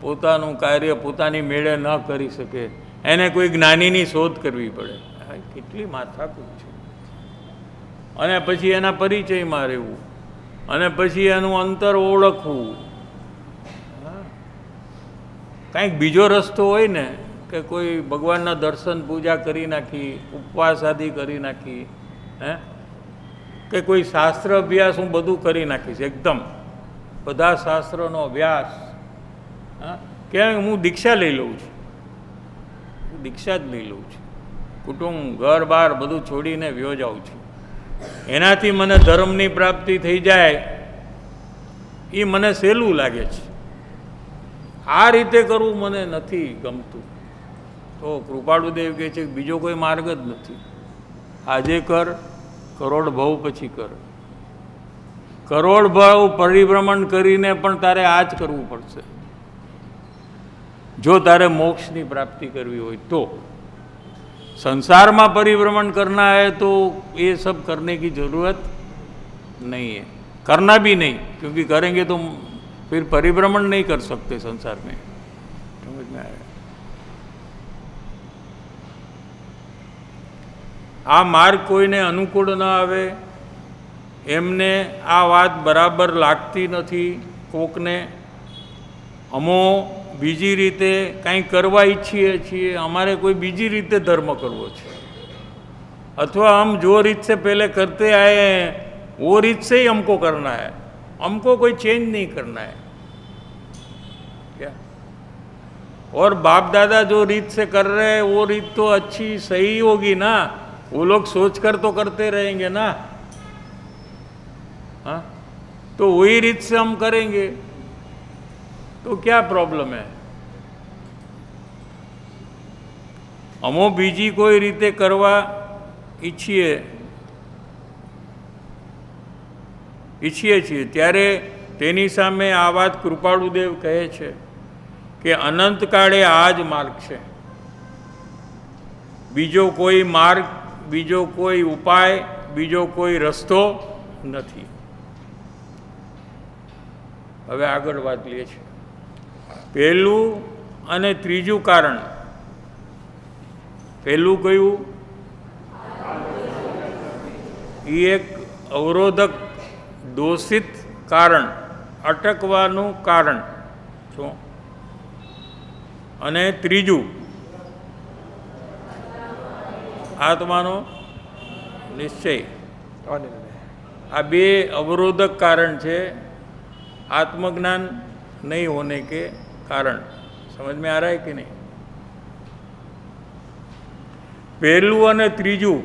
પોતાનું કાર્ય પોતાની મેળે ન કરી શકે, એને કોઈ જ્ઞાનીની શોધ કરવી પડે. હા, કેટલી માથાકૂટ છે. અને પછી એના પરિચયમાં રહેવું, અને પછી એનું અંતર ઓળખવું. કાંઈક બીજો રસ્તો હોય ને, કે કોઈ ભગવાનના દર્શન પૂજા કરી નાખી, ઉપવાસ આદિ કરી નાખી, હે, કે કોઈ શાસ્ત્ર અભ્યાસ હું બધું કરી નાખીશ, એકદમ બધા શાસ્ત્રોનો અભ્યાસ. હા, કે હું દીક્ષા લઈ લઉં છું, દીક્ષા જ લઈ લઉં છું, કુટુંબ ઘર બાર બધું છોડીને વ્યો જાઉં છું, એનાથી મને ધર્મની પ્રાપ્તિ થઈ જાય, એ મને સહેલું લાગે છે. આ રીતે કરવું મને નથી ગમતું. તો કૃપાળુદેવ કહે છે કે બીજો કોઈ માર્ગ જ નથી. આજે કર, કરોડ ભાવ પછી કર. કરોડ ભાવ પરિભ્રમણ કરીને પણ તારે આ જ કરવું પડશે, જો તારે મોક્ષની પ્રાપ્તિ કરવી હોય તો. संसार में परिभ्रमण करना है तो ये सब करने की ज़रूरत नहीं है, करना भी नहीं, क्योंकि करेंगे तो फिर परिभ्रमण नहीं कर सकते संसार में. समझ में आया? आ मार्ग कोईने अनुकूल न आवे, एमने आ वात बराबर लागती नहीं. कोकने अमो बीजी रीते कहीं करवा इच्छीए छीए, अमारे कोई बीजी रीते धर्म करवो छे, अथवा हम जो रीत से पहले करते आए हैं वो रीत से ही हमको करना है, हमको कोई चेंज नहीं करना है. क्या? और बाप दादा जो रीत से कर रहे हैं वो रीत तो अच्छी सही होगी ना, वो लोग सोचकर तो करते रहेंगे ना. हाँ, तो वही रीत से हम करेंगे तो क्या प्रॉब्लम है? अमो बीजी कोई रीते करवा ઈચ્છીએ છીએ ત્યારે તેની સામે આ વાત કૃપાળુદેવ કહે છે કે અનંતકાળે આ જ માર્ગ છે, બીજો કોઈ માર્ગ, બીજો કોઈ ઉપાય, બીજો કોઈ રસ્તો નથી. હવે આગળ વાત લે છે. પહેલું અને ત્રીજું કારણ. પહેલું કયું? એ એક અવરોધક દોષિત કારણ, અટકવાનું કારણ શું? અને ત્રીજું આત્માનો નિશ્ચય. આ બે અવરોધક કારણ છે आत्मज्ञान नहीं होने के कारण. समझ में आ रहा है कि नहीं? पहलू અને ત્રીજું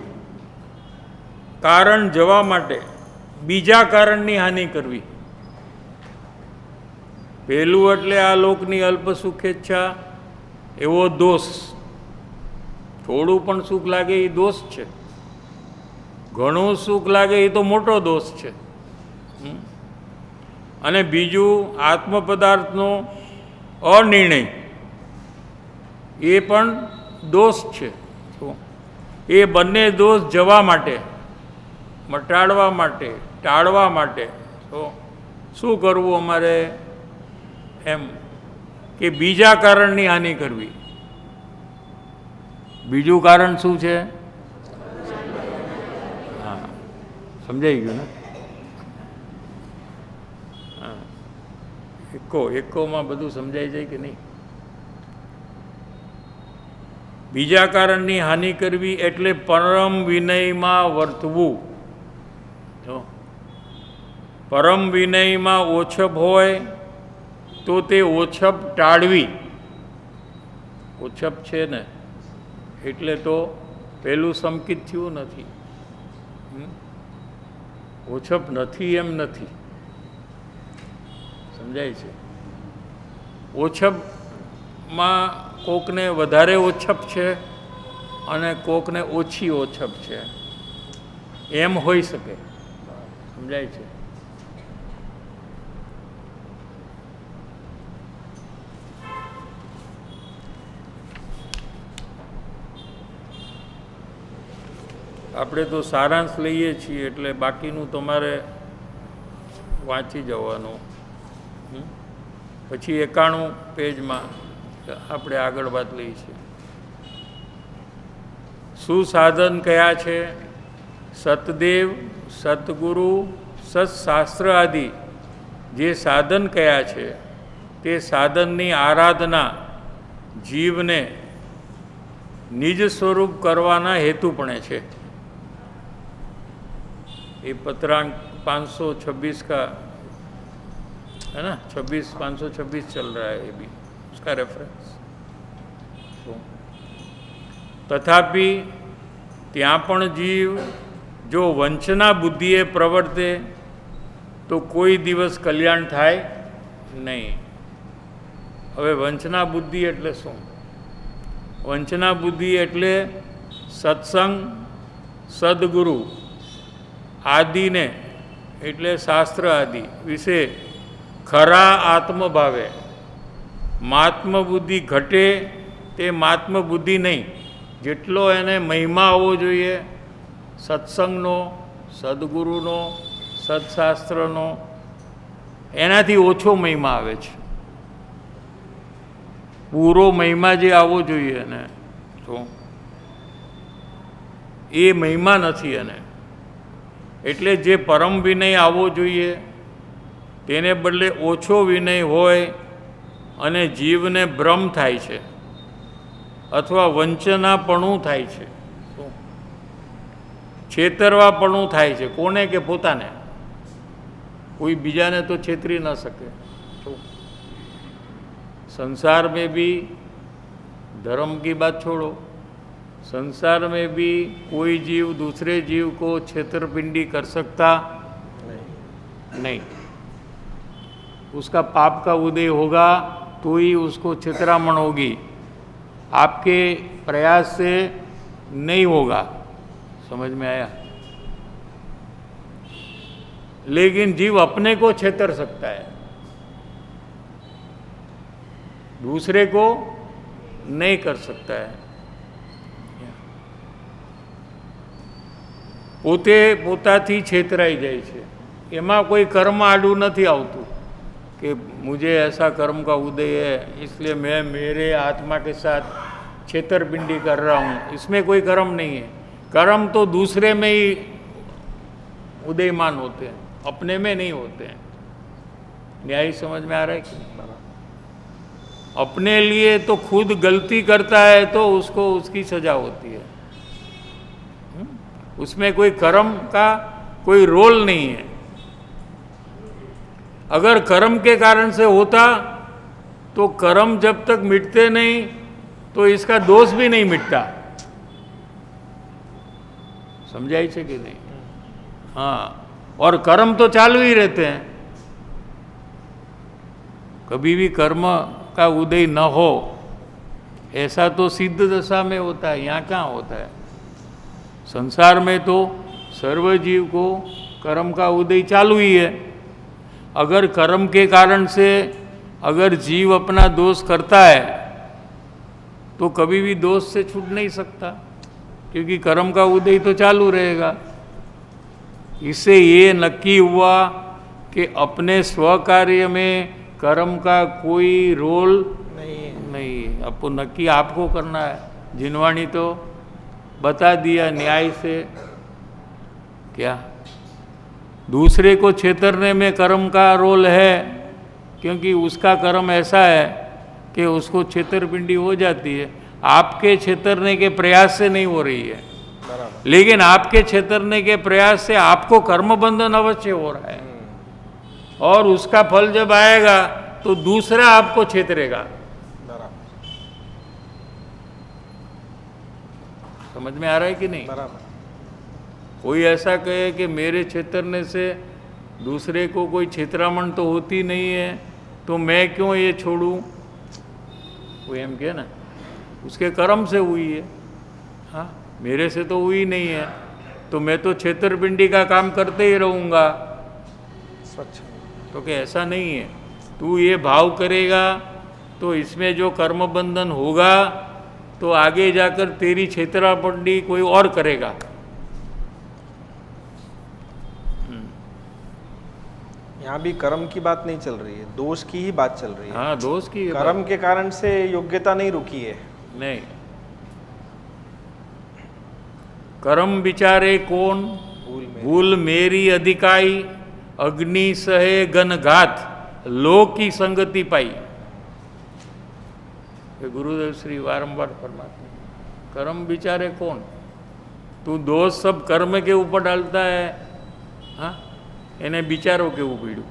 કારણ જવા માટે બીજા કારણની હાનિ કરવી. પહેલું એટલે આ લોકની અલ્પ સુખેચ્છા, એવો દોષ. થોડું પણ સુખ લાગે એ દોષ છે, ઘણું સુખ લાગે એ તો મોટો દોષ છે. અને બીજું આત્મ પદાર્થનો અનિર્ણય, એ પણ દોષ છે. એ બંને દોષ જવા માટે, મટાડવા માટે, ટાળવા માટે તો શું કરવું અમારે? એમ કે બીજા કારણની હાનિ કરવી. બીજું કારણ શું છે? હા, સમજાઈ ગયું ને? એકોમાં બધું સમજાઈ જાય કે નહીં? બીજા કારણની હાનિ કરવી એટલે પરમ વિનયમાં વર્તવું. જો પરમ વિનયમાં ઓછપ હોય તો તે ઓછપ ટાળવી. ઓછપ છે ને એટલે તો પેલું સંકિત થયું નથી. ઓછપ નથી એમ નથી, સમજાય છે? ઓછપમાં કોકને વધારે ઓછપ છે અને કોકને ઓછી ઓછપ છે, એમ હોઈ શકે. સમજાય છે? આપણે તો સારાંશ લઈએ છીએ એટલે બાકીનું તમારે વાંચી જવાનું. પછી 91 પેજમાં આપણે આગળ વાત લઈએ છીએ. સુસાધન કયા છે? સતદેવ, સતગુરુ, સત્શાસ્ત્ર આદિ જે સાધન કયા છે તે સાધનની આરાધના જીવને નિજ સ્વરૂપ કરવાના હેતુપણે છે. ये पत्रांक 526 का है ना, 526 चल रहा है, ये भी उसका रेफरेंस. तथापि ત્યાં પણ જીવ જો વંચના બુદ્ધિએ પ્રવર્તે તો કોઈ દિવસ કલ્યાણ થાય નહીં. હવે વંચના બુદ્ધિ એટલે શું? વંચના બુદ્ધિ એટલે સત્સંગ, સદગુરુ આદિને એટલે શાસ્ત્ર આદિ વિશે ખરા આત્મભાવે મહાત્મ બુદ્ધિ ઘટે તે મહાત્મ બુદ્ધિ નહીં, જેટલો એને મહિમા આવવો જોઈએ સત્સંગનો, સદગુરુનો, સત્શાસ્ત્રનો, એનાથી ઓછો મહિમા આવે છે. પૂરો મહિમા જે આવવો જોઈએ એને તો એ મહિમા નથી એને. એટલે જે પરમ વિનય આવવો જોઈએ તેને બદલે ઓછો વિનય હોય અને જીવને ભ્રમ થાય છે અથવા વંચનાપણું થાય છે, છેતરવાપણું થાય છે. કોને? કે પોતાને. कोई બીજાને તો છેતરી ન શકે. संसार में भी धर्म की बात छोड़ो, संसार में भी कोई जीव दूसरे जीव को छेतरपिंडी कर सकता नहीं. उसका पाप का उदय होगा तो ही उसको छेतरामण होगी, आपके प्रयास से नहीं होगा. समझ में आया? लेकिन जीव अपने को छेतर सकता है, दूसरे को नहीं कर सकता है. પોતે પોતાથી છેતરાઈ જાય છે. એમાં કોઈ કર્મ આડું નથી આવતું कि मुझे ऐसा कर्म का उदय है इसलिए मैं मेरे आत्मा के साथ छेतरपिंडी कर रहा हूँ. इसमें कोई कर्म नहीं है. कर्म तो दूसरे में ही उदयमान होते हैं, अपने में नहीं होते हैं. न्याय समझ में आ रहा है कि नहीं? अपने लिए तो खुद गलती करता है तो उसको उसकी सजा होती है. उसमें कोई कर्म का कोई रोल नहीं है. अगर कर्म के कारण से होता तो कर्म जब तक मिटते नहीं तो इसका दोष भी नहीं मिटता. समझाई है कि नहीं? हाँ. और कर्म तो चालू ही रहते हैं. कभी भी कर्म का उदय न हो ऐसा तो सिद्ध दशा में होता है, यहाँ कहाँ होता है? संसार में तो सर्वजीव को कर्म का उदय चालू ही है. अगर कर्म के कारण से अगर जीव अपना दोष करता है तो कभी भी दोष से छूट नहीं सकता, क्योंकि कर्म का उदय तो चालू रहेगा. इससे ये नक्की हुआ कि अपने स्वकार्य में कर्म का कोई रोल नहीं. आपको नक्की आपको करना है. जिनवाणी तो बता दिया न्याय से. क्या दूसरे को छेतरने में कर्म का रोल है, क्योंकि उसका कर्म ऐसा है कि उसको छेतरपिंडी हो जाती है. आपके छेतरने के प्रयास से नहीं हो रही है, लेकिन आपके छेतरने के प्रयास से आपको कर्म बंधन अवश्य हो रहा है. और उसका फल जब आएगा तो दूसरा आपको छेतरेगा. समझ में आ रहा है कि नहीं? कोई ऐसा कहे कि मेरे छेतरने से दूसरे को कोई छेतरामण तो होती नहीं है तो मैं क्यों ये छोड़ूं? वो एम कहे ना, उसके कर्म से हुई है. हाँ, मेरे से तो हुई नहीं है तो मैं तो छेतरपिंडी का काम करते ही रहूँगा. तो कि ऐसा नहीं है. तू ये भाव करेगा तो इसमें जो कर्म बंधन होगा तो आगे जाकर तेरी छेतरापंडी कोई और करेगा. यहाँ भी कर्म की बात नहीं चल रही है, दोष की ही बात चल रही है। हाँ, दोष की कर्म के कारण से योग्यता नहीं रुकी है। नहीं। कर्म विचारे कौन, भूल मेरी अधिकाई, अग्नि सहे गन घात, लोक की संगति पाई। ये गुरुदेव श्री वारंवार फरमाते हैं, कर्म विचारे कौन। तू दोष सब कर्म के ऊपर डालता है, हाँ, એને વિચારો કેવું પીડ્યું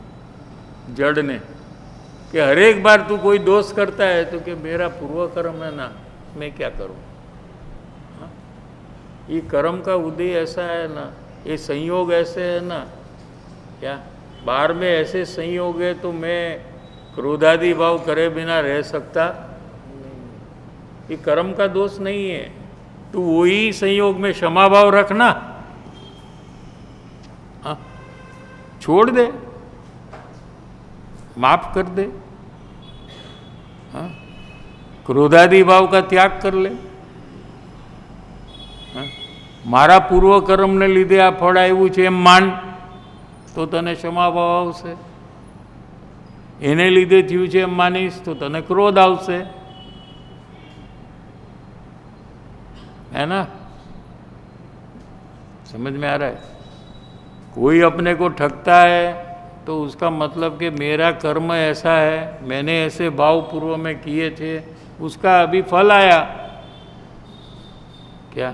જડને કે હરેક બાર તું કોઈ દોષ કરતા है तो कि मेरा पूर्व कर्म है ना, मैं क्या करूं। हाँ? ये कर्म का उदय ऐसा है ना, ये संयोग ऐसे है ना, क्या बाहर में ऐसे संयोग है तो मैं क्रोधादि भाव करे बिना रह सकता। ये कर्म का दोष नहीं है, तू वही संयोग में क्षमा भाव रखना, हाँ, छोड़ दे, माफ कर दे, हाँ, क्रोधादि भाव का त्याग कर ले। हाँ, मारा पूर्व कर्म ने लीधे आ फળ આવ્યું છે એમ માન તો તને ક્ષમા ભાવ આવશે, એને લીધે થયું છે એમ માનીશ તો તને ક્રોધ આવશે, है ना। समझ में आ रहा है। कोई अपने को ठगता है तो उसका मतलब कि मेरा कर्म ऐसा है, मैंने ऐसे भाव पूर्व में किए थे, उसका अभी फल आया क्या।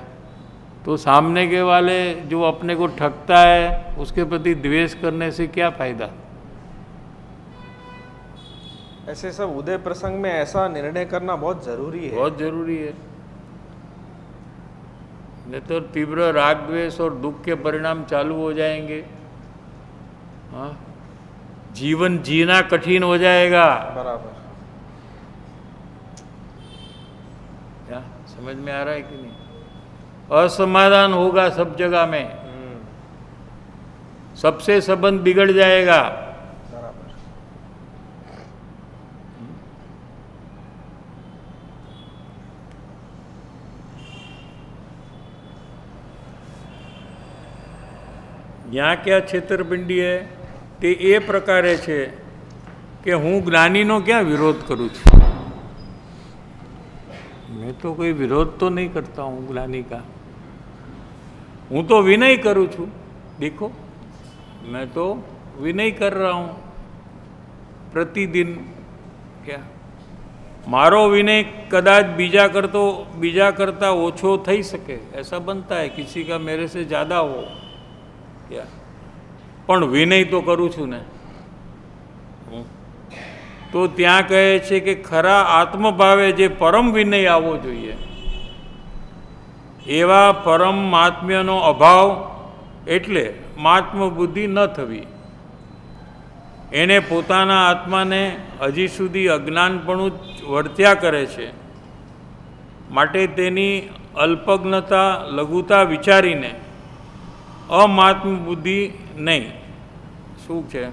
तो सामने के वाले जो अपने को ठगता है उसके प्रति द्वेष करने से क्या फायदा। ऐसे सब उदय प्रसंग में ऐसा निर्णय करना बहुत जरूरी है, बहुत जरूरी है। नहीं तो तीव्र राग द्वेष और दुख के परिणाम चालू हो जाएंगे, हाँ, जीवन जीना कठिन हो जाएगा। बराबर। क्या समझ में आ रहा है कि नहीं। असमाधान होगा सब जगह में, सबसे संबंध बिगड़ जाएगा। बराबर। यहाँ क्या छेतरपिंडी है તે એ પ્રકારે છે કે હું જ્ઞાનીનો ક્યાં વિરોધ કરું છું। मैं तो कोई विरोध तो नहीं करता हूँ ज्ञानी का, हूँ तो विनय करूँ छू। देखो मैं तो विनय कर रहा हूँ प्रतिदिन। क्या मारो विनय कदाच बीजा करता ओछो थई सके, ऐसा बनता है, किसी का मेरे से ज़्यादा हो क्या, પણ વિનય તો કરું છું ને। તો ત્યાં કહે છે કે ખરા આત્મભાવે જે પરમ વિનય આવવો જોઈએ, એવા પરમ મહાત્મ્યનો અભાવ એટલે મહાત્મ બુદ્ધિ ન થવી। એને પોતાના આત્માને હજી સુધી અજ્ઞાનપણું વર્ત્યા કરે છે, માટે તેની અલ્પજ્ઞતા લઘુતા વિચારીને અમાત્મ બુદ્ધિ નહીં, શું છે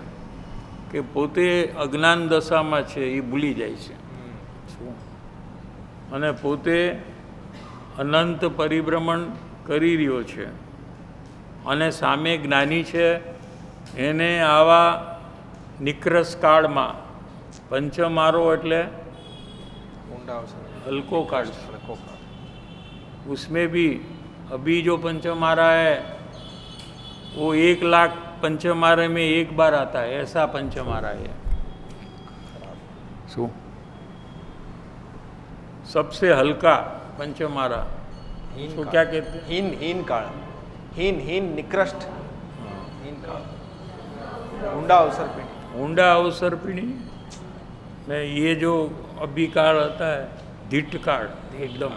કે પોતે અજ્ઞાન દશામાં છે એ ભૂલી જાય છે શું, અને પોતે અનંત પરિભ્રમણ કરી રહ્યો છે, અને સામે જ્ઞાની છે એને આવા નિકરસ કાળમાં પંચમારો એટલે हल्को काल, उसमें भी अभी जो पंचमारा है वो 1 लाख पंचमारे में एक बार आता है, ऐसा पंचमारा है। शू सबसे हल्का पंचमारा तो क्या कहते हैं, हीन काल, हीन निकृष्ट, हीन काल, ऊंडा अवसर पीढ़ी, ऊंडा अवसर पीढ़ी में ये जो अभी काल आता है धिट काल एकदम,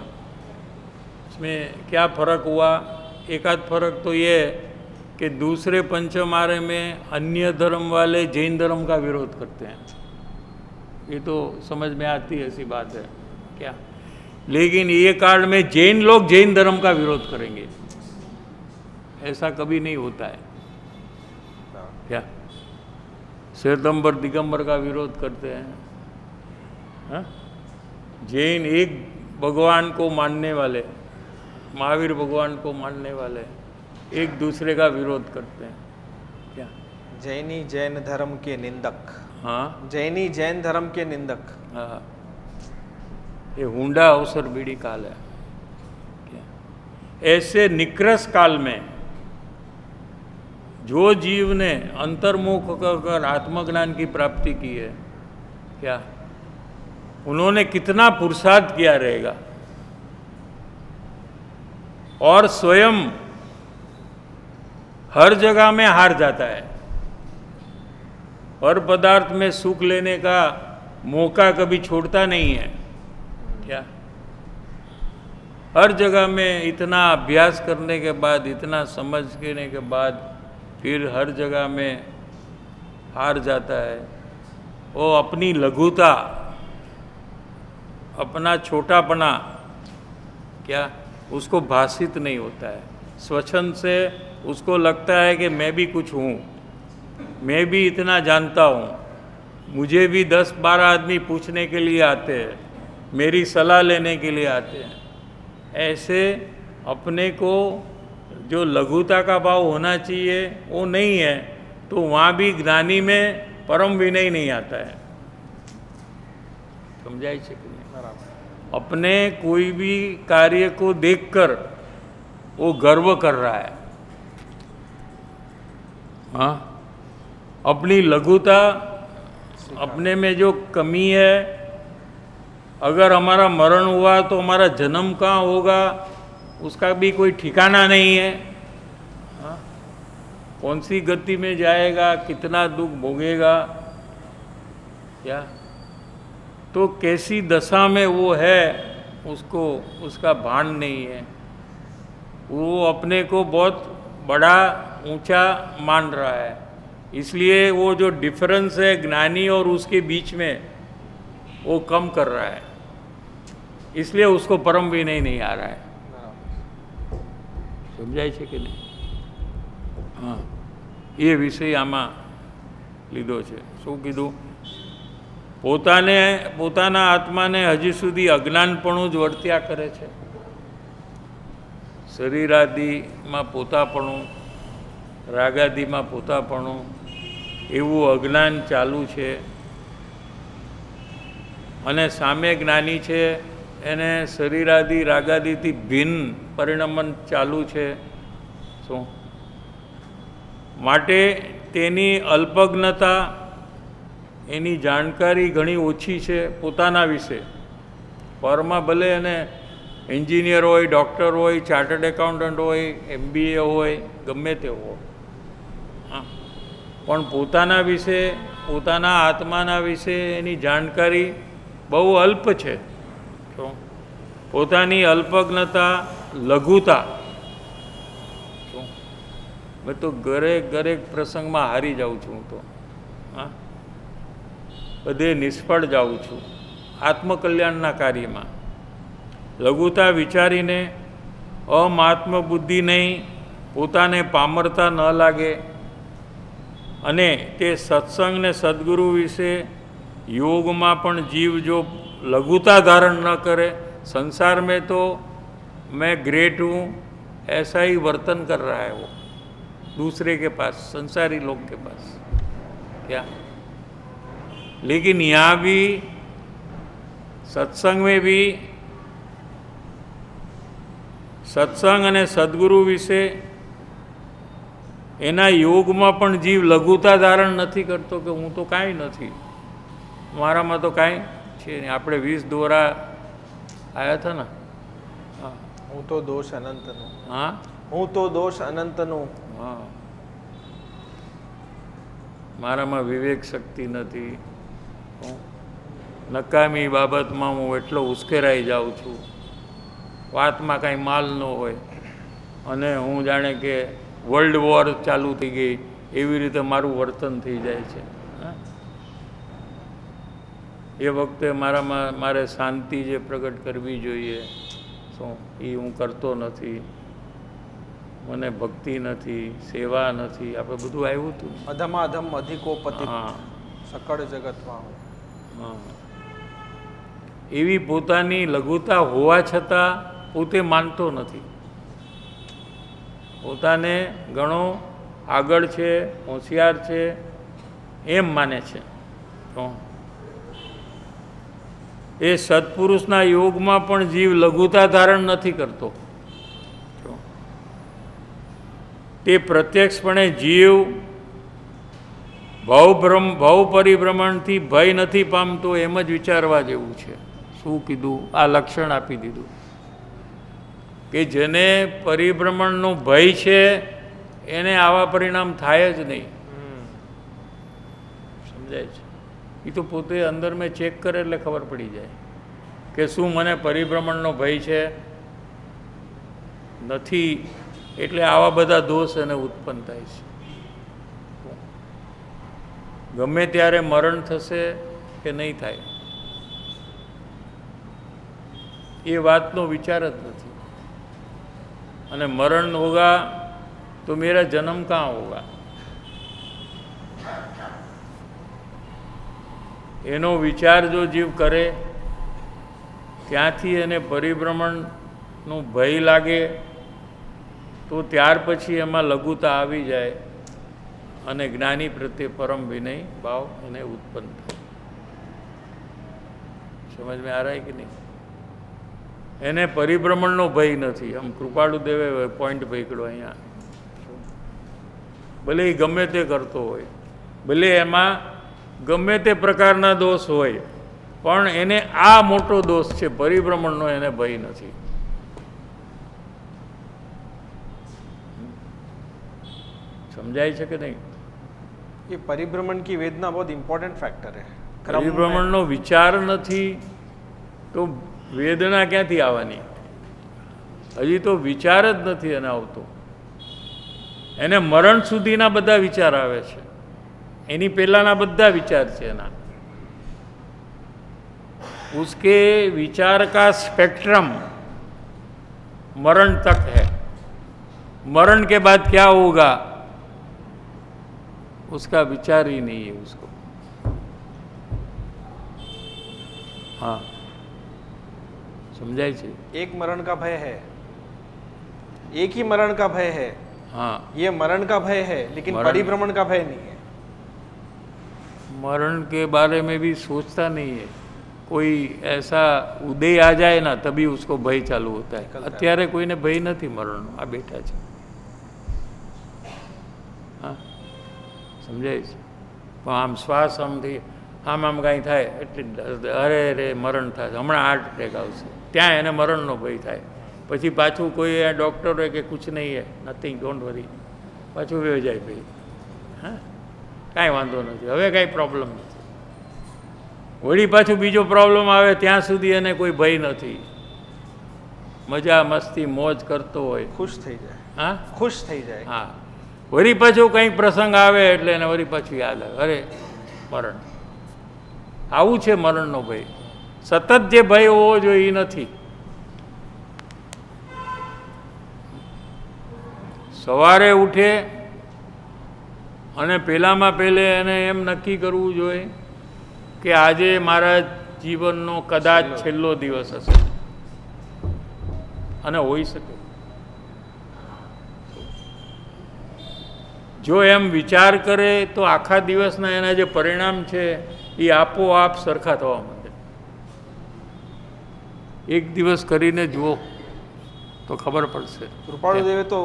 इसमें क्या फर्क हुआ। एक आध फर्क तो ये कि दूसरे पंचमारे में अन्य धर्म वाले जैन धर्म का विरोध करते हैं, ये तो समझ में आती है, ऐसी बात है क्या। लेकिन ये काल में जैन लोग जैन धर्म का विरोध करेंगे, ऐसा कभी नहीं होता है क्या। श्वेतंबर दिगंबर का विरोध करते हैं, हाँ? जैन एक भगवान को मानने वाले, महावीर भगवान को मानने वाले एक दूसरे का विरोध करते हैं क्या। जैनी जैन धर्म के निंदक, हाँ जैनी जैन धर्म के निंदक। हाँ, ये हुंडा अवसर बीड़ी काल है। क्या? ऐसे निकृष्ट काल में जो जीव ने अंतर्मुख कर आत्मज्ञान की प्राप्ति की है, क्या उन्होंने कितना पुरुषार्थ किया रहेगा, और स्वयं हर जगह में हार जाता है। पर पदार्थ में सुख लेने का मौका कभी छोड़ता नहीं है। क्या हर जगह में इतना अभ्यास करने के बाद, इतना समझ लेने के बाद, फिर हर जगह में हार जाता है। वो अपनी लघुता, अपना छोटापना, क्या उसको भाषित नहीं होता है। स्वच्छंद से उसको लगता है कि मैं भी कुछ हूँ, मैं भी इतना जानता हूँ, मुझे भी 10-12 आदमी पूछने के लिए आते हैं, मेरी सलाह लेने के लिए आते हैं। ऐसे अपने को जो लघुता का भाव होना चाहिए वो नहीं है, तो वहाँ भी ज्ञानी में परम विनय नहीं आता है। समझाई છે कि नहीं? बराबर। अपने कोई भी कार्य को देखकर वो गर्व कर रहा है। हाँ, अपनी लघुता, अपने में जो कमी है, अगर हमारा मरण हुआ तो हमारा जन्म कहाँ होगा उसका भी कोई ठिकाना नहीं है। हाँ? कौन सी गति में जाएगा, कितना दुख भोगेगा, क्या तो कैसी दशा में वो है, उसको उसका भान नहीं है। वो अपने को बहुत बड़ा ऊंचा मान रहा है, इसलिए वो जो डिफरेंस है ज्ञानी और उसके बीच में वो कम कर रहा है, इसलिए उसको परम विनय नहीं आ रहा है। समझाय છે કે નહીં? હા, એ વિષય આમાં લીધો છે। શું કીધું? પોતાના આત્માને હજી સુધી અજ્ઞાનપણું જ વર્ત્યા કરે છે। શરીરાદિમાં પોતાપણું, રાગાદિમાં પોતાપણું, એવું અજ્ઞાન ચાલુ છે। અને સામે જ્ઞાની છે, એને શરીરાદિ રાગાદિથી ભિન્ન પરિણમન ચાલુ છે। શું માટે તેની અલ્પજ્ઞતા, એની જાણકારી ઘણી ઓછી છે પોતાના વિશે। પરમાં ભલે એને એન્જિનિયર હોય, ડૉક્ટર હોય, ચાર્ટર્ડ એકાઉન્ટન્ટ હોય, MBA હોય, ગમે તે હોય, હા, પણ પોતાના વિશે, પોતાના આત્માના વિશે એની જાણકારી બહુ અલ્પ છે। પોતાની અલ્પજ્ઞતા, લઘુતા, મેં તો દરેક પ્રસંગમાં હારી જાઉં છું। હું તો હા, બધે નિષ્ફળ જાઉં છું આત્મકલ્યાણના કાર્યમાં। લઘુતા વિચારીને અમાત્મ બુદ્ધિ નહીં, પોતાને પામરતા ન લાગે, અને તે સત્સંગ ને સદગુરુ વિશે યોગમાં પણ જીવ જો लघुता धारण न करे, संसार में तो मैं ग्रेट हूँ ऐसा ही वर्तन कर रहा है वो दूसरे के पास, संसारी लोग के पास। क्या लेकिन यहाँ भी सत्संग में भी सत्संग અને સદગુરુ વિશે એના યોગમાં પણ જીવ લઘુતા ધારણ નથી કરતો કે હું તો કાંઈ નથી, મારામાં તો કાંઈ છે નહીં। આપણે 20 દોરા આવ્યા હતા ને, હા, હું તો દોષ અનંતનું, હા, હું તો દોષ અનંતનું, હા, મારામાં વિવેક શક્તિ નથી, નકામી બાબતમાં હું એટલો ઉશ્કેરાઈ જાઉં છું, વાતમાં કાંઈ માલ ન હોય, અને હું જાણે કે વર્લ્ડ વોર ચાલુ થઈ ગઈ એવી રીતે મારું વર્તન થઈ જાય છે। એ વખતે મારે શાંતિ જે પ્રગટ કરવી જોઈએ, શું એ હું કરતો નથી, મને ભક્તિ નથી, સેવા નથી, આપણે બધું આવ્યું હતું। અધમાધમ અધિકો પતિત, હા, સકળ જગતમાં હું। હા, એવી પોતાની લઘુતા હોવા છતાં પોતે માનતો નથી, પોતાને ઘણો આગળ છે, હોશિયાર છે એમ માને છે. તો એ સત્પુરુષના યોગમાં પણ જીવ લઘુતા ધારણ નથી કરતો. તે પ્રત્યક્ષપણે જીવ ભવ પરિભ્રમણથી ભય નથી પામતો એમ જ વિચારવા જેવું છે. શું કીધું? આ લક્ષણ આપી દીધું કે જેને પરિભ્રમણનો ભય છે એને આવા પરિણામ થાય જ નહીં. સમજાય છે? એ તો પોતે અંદર મેં ચેક કરે એટલે ખબર પડી જાય કે શું મને પરિભ્રમણનો ભય છે, નથી, એટલે આવા બધા દોષ એને ઉત્પન્ન થાય છે. ગમે ત્યારે મરણ થશે કે નહીં થાય એ વાતનો વિચાર જ નથી. અને મરણ હોગા તો મેરા જન્મ કहाँ હોગા, એનો વિચાર જો જીવ કરે ત્યાંથી એને પરિભ્રમણનું ભય લાગે તો ત્યાર પછી એમાં લઘુતા આવી જાય અને જ્ઞાની પ્રત્યે પરમ વિનય ભાવ એને ઉત્પન્ન થાય. સમજ में आ रहा है कि नहीं? એને પરિભ્રમણનો ભય નથી. આમ કૃપાળુ દેવે પોઈન્ટ પકડ્યો અહીંયા. ભલે એ ગમે તે કરતો હોય, ભલે એમાં ગમે તે પ્રકારના દોષ હોય, પણ એને આ મોટો દોષ છે, પરિભ્રમણનો એને ભય નથી. समझाई છે કે નહીં? ये परिभ्रमण की वेदना बहुत इम्पोर्टेंट फैक्टर है. પરિભ્રમણનો વિચાર નથી તો વેદના ક્યાંથી આવવાની? હજી તો વિચાર જ નથી એને આવતો. એને મરણ સુધીના બધા વિચાર આવે છે, એની પહેલાના બધા વિચાર છે એના. उसके विचार का स्पेक्ट्रम मरण तक है. मरण के बाद क्या होगा उसका विचार ही नहीं है उसको. हाँ, समझाई છે? एक मरण का भय है, एक ही मरण का भय है. हाँ, ये मरण का भय है लेकिन परिभ्रमण का भय नहीं है. मरण के बारे में भी सोचता नहीं है. कोई ऐसा उदय आ जाए ना तभी उसको भय चालू होता है. અત્યારે કોઈને ભય નથી મરણનો. આ બેઠા છે. હા, સમજાય છે? પણ આમ શ્વાસ આમથી આમ કાંઈ થાય એટલે અરે રે મરણ થાય, હમણાં હાર્ટ એટેક આવશે, ત્યાં એને મરણનો ભય થાય. પછી પાછું કોઈ ડૉક્ટર હોય કે કુછ નહીં હે, નથિંગ, ડોન્ટ વરી, પાછું વયો જાય ભાઈ. હા, કાંઈ વાંધો નથી, હવે કાંઈ પ્રોબ્લેમ નથી. વળી પાછું બીજો પ્રોબ્લેમ આવે ત્યાં સુધી એને કોઈ ભય નથી. મજા મસ્તી મોજ કરતો હોય, खुश થઈ જાય. હા, खुश થઈ જાય. હા, વળી પાછું કંઈક પ્રસંગ આવે એટલે એને વળી પાછું યાદ આવે, અરે મરણ. આવું છે મરણનો ભય. સતત જે ભય હોવો જોઈએ એ નથી. સવારે ઉઠે અને પહેલામાં પહેલે એને એમ નક્કી કરવું જોઈએ કે આજે મારા જીવનનો કદાચ છેલ્લો દિવસ હશે, અને હોઈ શકે. જો એમ વિચાર કરે તો આખા દિવસના એના જે પરિણામ છે એ આપોઆપ સરખા થવા માંડે. એક દિવસ કરીને જુઓ તો ખબર પડશે. કૃપાળુ દેવે તો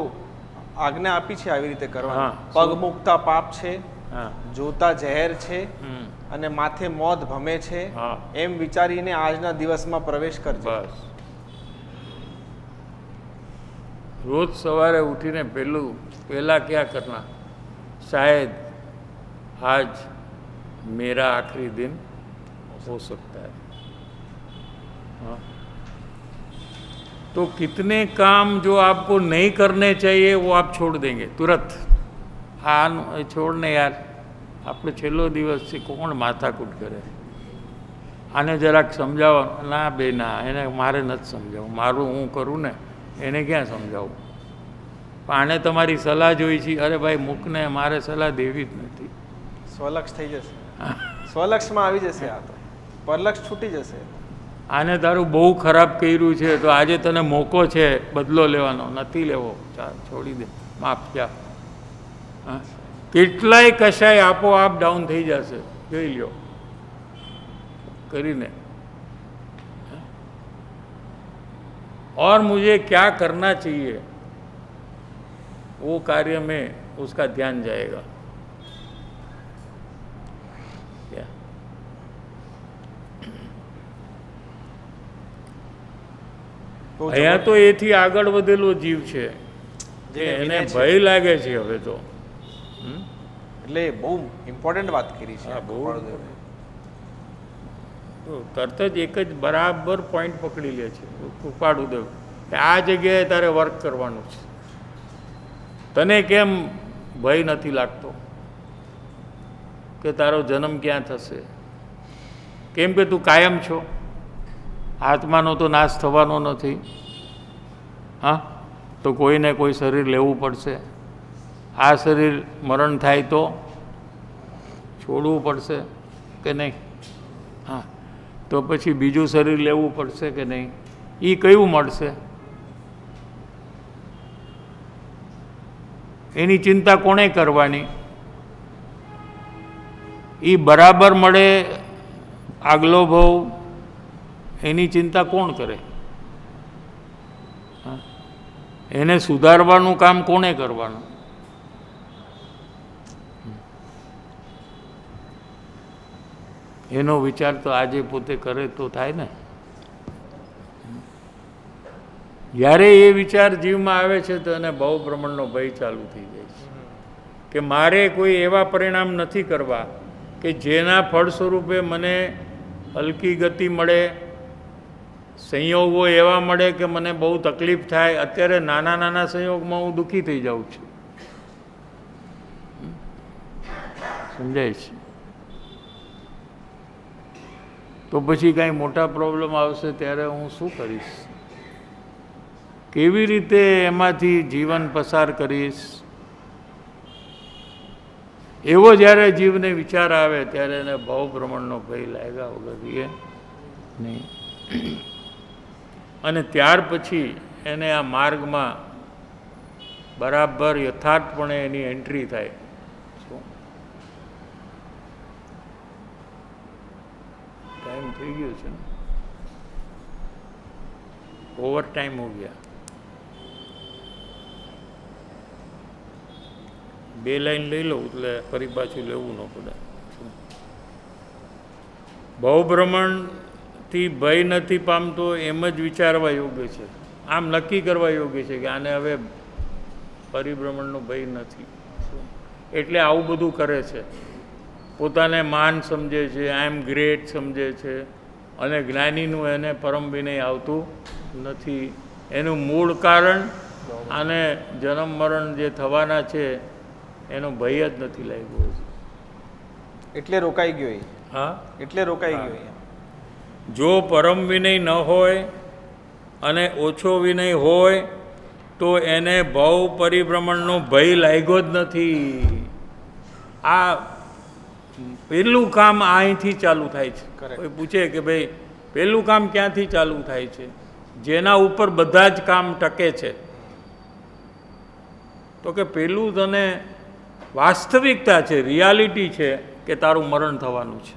આજ્ઞા આપી છે આવી રીતે કરવાની. હા. પગ મૂકતા પાપ છે, હા, જોતા ઝેર છે હમ, અને માથે મોત ભમે છે, હા, એમ વિચારીને આજના દિવસમાં પ્રવેશ કરજો. બસ. રોજ સવારે ઉઠીને પહેલા क्या करना, शायद आज मेरा आखिरी दिन हो सकता है. हाँ, तो कितने काम जो आपको नहीं करने चाहिए वो आप छोड़ देंगे तुरंत. हाँ, छोड़ने यार, આપણે છેલ્લો દિવસ છે, કોણ માથાકૂટ કરે? આને જરાક સમજાવો. ના બે ના, એને મારે નથી સમજાવવું, મારું હું કરું ને, એને ક્યાં સમજાવું? પણ આને તમારી સલાહ જોઈ છે. અરે ભાઈ મૂકને, મારે સલાહ દેવી જ નથી. સ્વલક્ષ થઈ જશે, સ્વલક્ષમાં આવી જશે. આ તો પરલક્ષ છૂટી જશે. આને તારું બહુ ખરાબ કર્યું છે તો આજે તને મોકો છે બદલો લેવાનો, નથી લેવો, ચાલ છોડી દે, માફ જા. હા, કેટલાય કશાય આપોઆપ ડાઉન થઈ જશે, જોઈ લ્યો કરીને। और मुझे क्या करना चाहिए वो कार्य में उसका ध्यान जाएगा। क्या અહીંયા તો એથી આગળ વધેલો જીવ છે જે એને વિનય છે। ભય લાગે છે હવે તો। એટલે બહુ ઇમ્પોર્ટન્ટ વાત કરી છે હા, બહુ કૃપાળુદેવે। તો તરત જ એક જ બરાબર પોઈન્ટ પકડી લે છે કૃપાળુદેવ કે આ જગ્યાએ તારે વર્ક કરવાનું છે। તને કેમ ભય નથી લાગતો કે તારો જન્મ ક્યાં થશે? કેમ કે તું કાયમ છો, આત્માનો તો નાશ થવાનો નથી। હા, તો કોઈને કોઈ શરીર લેવું પડશે। આ શરીર મરણ થાય તો છોડવું પડશે કે નહીં? હા, તો પછી બીજું શરીર લેવું પડશે કે નહીં? એ કયું મળશે એની ચિંતા કોણે કરવાની? એ બરાબર મળે આગલો ભાવ એની ચિંતા કોણ કરે? હા, એને સુધારવાનું કામ કોણે કરવાનું? એનો વિચાર તો આજે પોતે કરે તો થાય ને। જ્યારે એ વિચાર જીવમાં આવે છે તો એને બહુ બ્રહ્માંડનો ભય ચાલુ થઈ જાય છે કે મારે કોઈ એવા પરિણામ નથી કરવા કે જેના ફળ સ્વરૂપે મને હલકી ગતિ મળે, સંયોગો એવા મળે કે મને બહુ તકલીફ થાય। અત્યારે નાના નાના સંયોગમાં હું દુઃખી થઈ જાઉં છું, સમજાય છે? તો પછી કાંઈ મોટા પ્રોબ્લેમ આવશે ત્યારે હું શું કરીશ? કેવી રીતે એમાંથી જીવન પસાર કરીશ? એવો જ્યારે જીવને વિચાર આવે ત્યારે એને ભાવ બ્રહ્માંડનો ભય લાગ્યા વગર રહીએ નહીં। અને ત્યાર પછી એને આ માર્ગમાં બરાબર યથાર્થપણે એની એન્ટ્રી થાય। શું टाइम થઈ ગયો છે ને? ઓવર ટાઈમ હો ગયા। 2 લાઈન લઈ લઉં એટલે ફરી પાછું લેવું ન પડે। ભવભ્રમણથી ભય નથી પામતો એમ જ વિચારવા યોગ્ય છે, આમ નક્કી કરવા યોગ્ય છે કે આને હવે પરિભ્રમણનો ભય નથી। એટલે આવું બધું કરે છે, પોતાને માન સમજે છે, આઈ એમ ગ્રેટ સમજે છે, અને જ્ઞાનીનું એને પરમ વિનય આવતું નથી। એનું મૂળ કારણ આને જન્મ મરણ જે થવાના છે એનો ભય જ નથી લાગ્યો। એટલે રોકાઈ ગયો એ। હા, એટલે રોકાઈ ગયો એ। જો પરમ વિનય ન હોય અને ઓછો વિનય હોય તો એને ભવ પરિભ્રમણનો ભય લાગ્યો જ નથી। આ પહેલું કામ અહીંથી ચાલુ થાય છે। કોઈ પૂછે કે ભાઈ પહેલું કામ ક્યાંથી ચાલુ થાય છે? જેના ઉપર બધા જ કામ ટકે છે, તો કે પહેલું તને વાસ્તવિકતા છે, રિયાલિટી છે કે તારું મરણ થવાનું છે,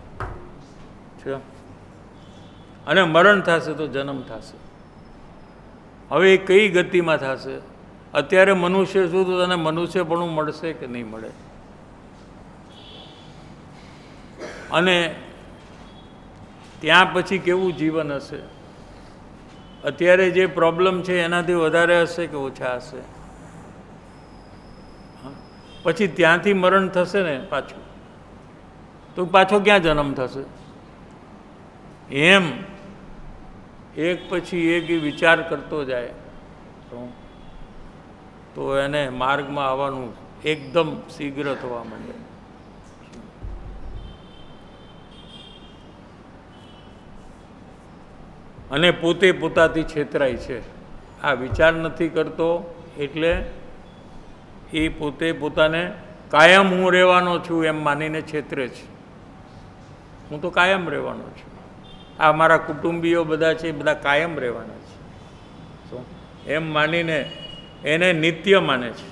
અને મરણ થશે તો જન્મ થશે। હવે એ કઈ ગતિમાં થશે? અત્યારે મનુષ્ય છું તો તને મનુષ્યપણું મળશે કે નહીં મળે? અને ત્યાં પછી કેવું જીવન હશે? અત્યારે જે પ્રોબ્લેમ છે એનાથી વધારે હશે કે ઓછા હશે? પછી ત્યાંથી મરણ થશે ને પાછું, તો પાછો ક્યાં જન્મ થશે? એમ એક પછી એક વિચાર કરતો જાય તો એને માર્ગમાં આવવાનું એકદમ શીઘ્ર થવા માંડે। અને પોતે પોતાથી છેતરાય છે। આ વિચાર નથી કરતો એટલે એ પોતે પોતાને કાયમ હું રહેવાનો છું એમ માનીને છેતરે છે। હું તો કાયમ રહેવાનો છું, આ મારા કુટુંબીઓ બધા છે બધા કાયમ રહેવાના છે, એમ માનીને એને નિત્ય માને છે।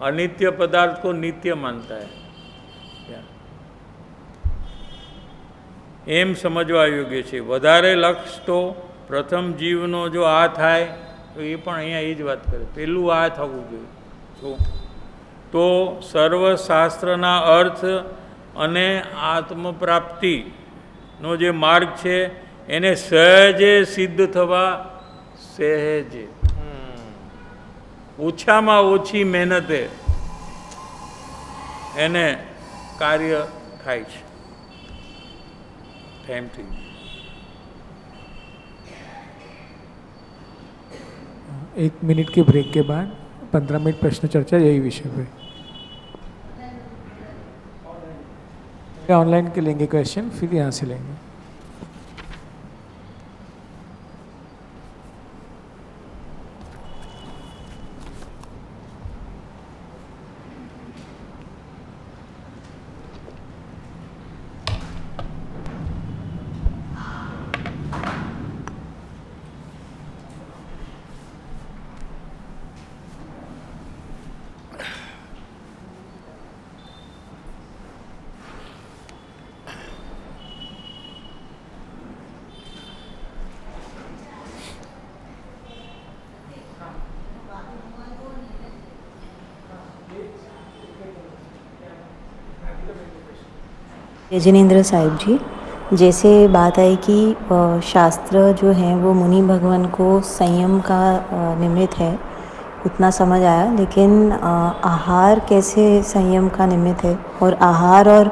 अनित्य पदार्थ को नित्य मानता है क्या? एम समझवा योग्य है। वधारे लक्ष्य तो प्रथम जीवनो जो आ थाय तो ये पण अहींया ए ज वात करे, पेલું आ थवुं जोईए। तो सर्वशास्त्रना अर्थ अने आत्मप्राप्तिनो जे मार्ग छे एने सहजे सिद्ध थवा सहजे ओछामां ओછી મહેનતે એને કાર્ય થાય છે। Thank you. 1 मिनट के ब्रेक के बाद 15 मिनट प्रश्न चर्चा यही विषय पे। ऑनलाइन के लेंगे क्वेश्चन, फिर यहाँ से लेंगे। जिनेंद्र साहिब जी, जैसे बात आई कि शास्त्र जो हैं वो मुनि भगवान को संयम का निमित्त है, उतना समझ आया, लेकिन आहार कैसे संयम का निमित्त है और आहार और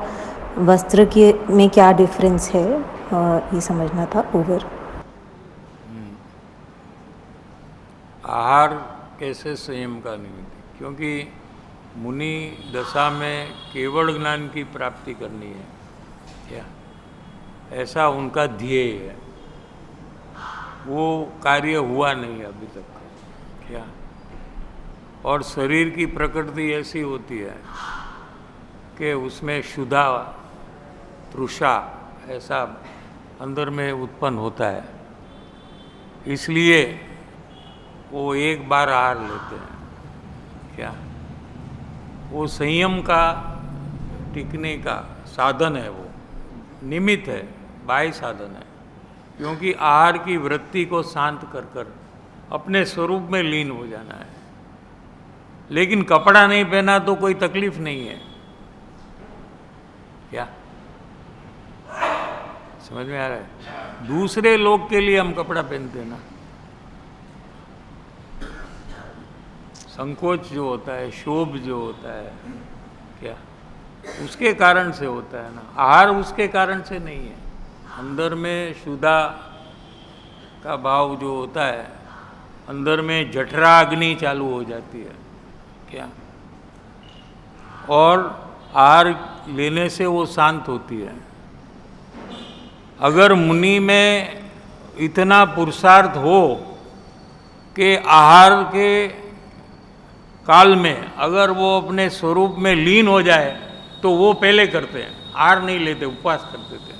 वस्त्र के में क्या डिफरेंस है, ये समझना था। ओवर। आहार कैसे संयम का निमित्त, क्योंकि मुनि दशा में केवल ज्ञान की प्राप्ति करनी है क्या, ऐसा उनका ध्येय है। वो कार्य हुआ नहीं अभी तक क्या। और शरीर की प्रकृति ऐसी होती है कि उसमें क्षुधा तृषा ऐसा अंदर में उत्पन्न होता है, इसलिए वो एक बार आहार लेते हैं क्या। वो संयम का टिकने का साधन है, वो निमित्त है, बाह्य साधन है, क्योंकि आहार की वृत्ति को शांत कर कर अपने स्वरूप में लीन हो जाना है। लेकिन कपड़ा नहीं पहना तो कोई तकलीफ नहीं है क्या, समझ में आ रहा है। दूसरे लोग के लिए हम कपड़ा पहनते हैं ना, संकोच जो होता है, शोभ जो होता है क्या, उसके कारण से होता है ना। आहार उसके कारण से नहीं है। अंदर में क्षुधा का भाव जो होता है, अंदर में जठरा अग्नि चालू हो जाती है क्या, और आहार लेने से वो शांत होती है। अगर मुनि में इतना पुरुषार्थ हो कि आहार के काल में अगर वो अपने स्वरूप में लीन हो जाए तो वो पहले करते हैं, आहार नहीं लेते, उपवास करते थे।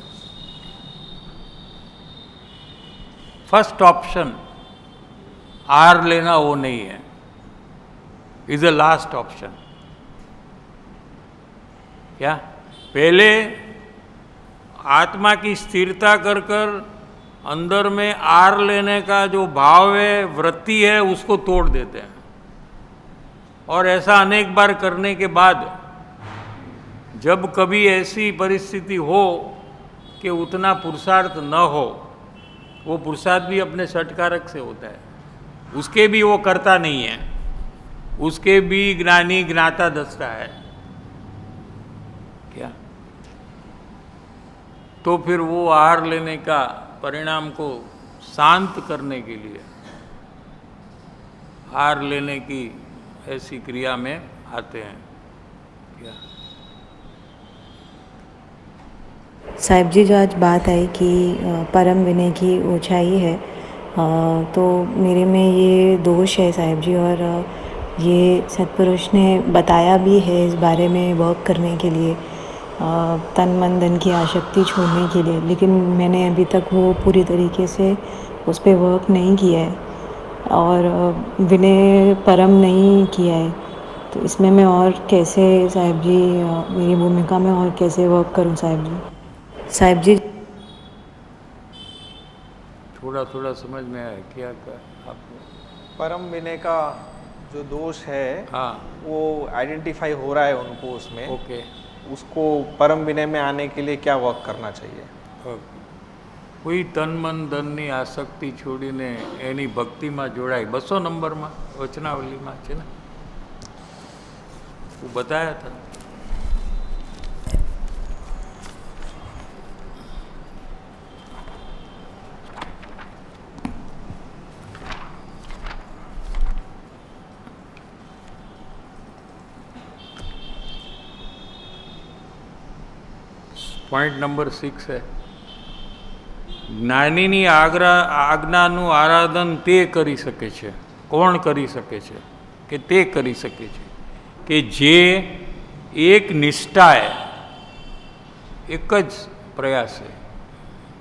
फर्स्ट ऑप्शन आहार लेना वो नहीं है, इज अ लास्ट ऑप्शन क्या। पहले आत्मा की स्थिरता कर कर अंदर में आहार लेने का जो भाव है, वृत्ति है, उसको तोड़ देते हैं। और ऐसा अनेक बार करने के बाद जब कभी ऐसी परिस्थिति हो कि उतना पुरुषार्थ न हो, वो पुरुषार्थ भी अपने षटकारक से होता है, उसके भी वो करता नहीं है, उसके भी ज्ञानी ज्ञाता दसता है क्या। तो फिर वो आहार लेने का परिणाम को शांत करने के लिए आहार लेने की ऐसी क्रिया में आते हैं क्या। साहिब जी, जो आज बात आई कि परम विनय की ऊंचाई है, तो मेरे में ये दोष है साहिब जी, और ये सतपुरुष ने बताया भी है इस बारे में वर्क करने के लिए, तन मन धन की आसक्ति छोड़ने के लिए, लेकिन मैंने अभी तक वो पूरी तरीके से उस पर वर्क नहीं किया है और विनय परम नहीं किया है। तो इसमें मैं और कैसे साहिब जी मेरी भूमिका में और कैसे वर्क करूं साहिब जी? साहिब जी थोड़ा थोड़ा समझ में आया क्या आपको? परम विनय का जो दोष है हाँ, वो आइडेंटिफाई हो रहा है उनको उसमें। ओके उसको परम विनय में आने के लिए क्या वर्क करना चाहिए? ઓકે. કોઈ તન મન ધનની આસક્તિ છોડીને એની ભક્તિમાં જોડાય. 200 નંબરમાં વચનાવલીમાં છે ને, હું બતાયા હતા. पॉइंट नंबर 6 है, જ્ઞાનીની આજ્ઞાનું આરાધન તે કરી શકે છે. કોણ કરી શકે છે? કે તે કરી શકે છે કે જે એક નિષ્ઠાએ, એક જ પ્રયાસે,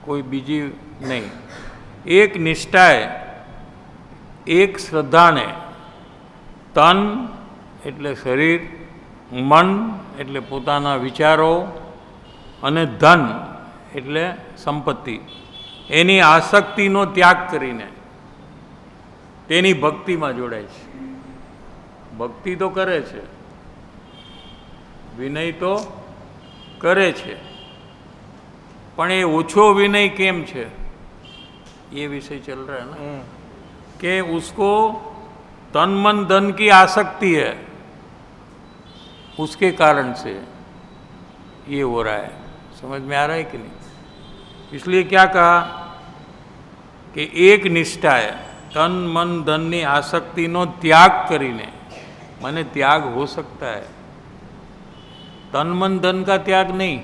કોઈ બીજી નહીં, એક નિષ્ઠાએ, એક શ્રદ્ધાને તન એટલે શરીર, મન એટલે પોતાના વિચારો અને ધન એટલે સંપત્તિ, એની આસક્તિનો ત્યાગ કરીને તેની ભક્તિમાં જોડાય છે. ભક્તિ તો કરે છે, વિનય તો કરે છે, પણ એ ઓછો વિનય કેમ છે ये विषय चल रहा है ना, कि उसको तन मन धन की आसक्ति है, उसके कारण से ये हो रहा है. समझ में आ रहा है कि नहीं? इसलिए क्या कहा कि एक निष्ठा है, तन मन धन ની આસક્તિનો ત્યાગ કરીને, माने त्याग हो सकता है, तन मन धन का त्याग नहीं,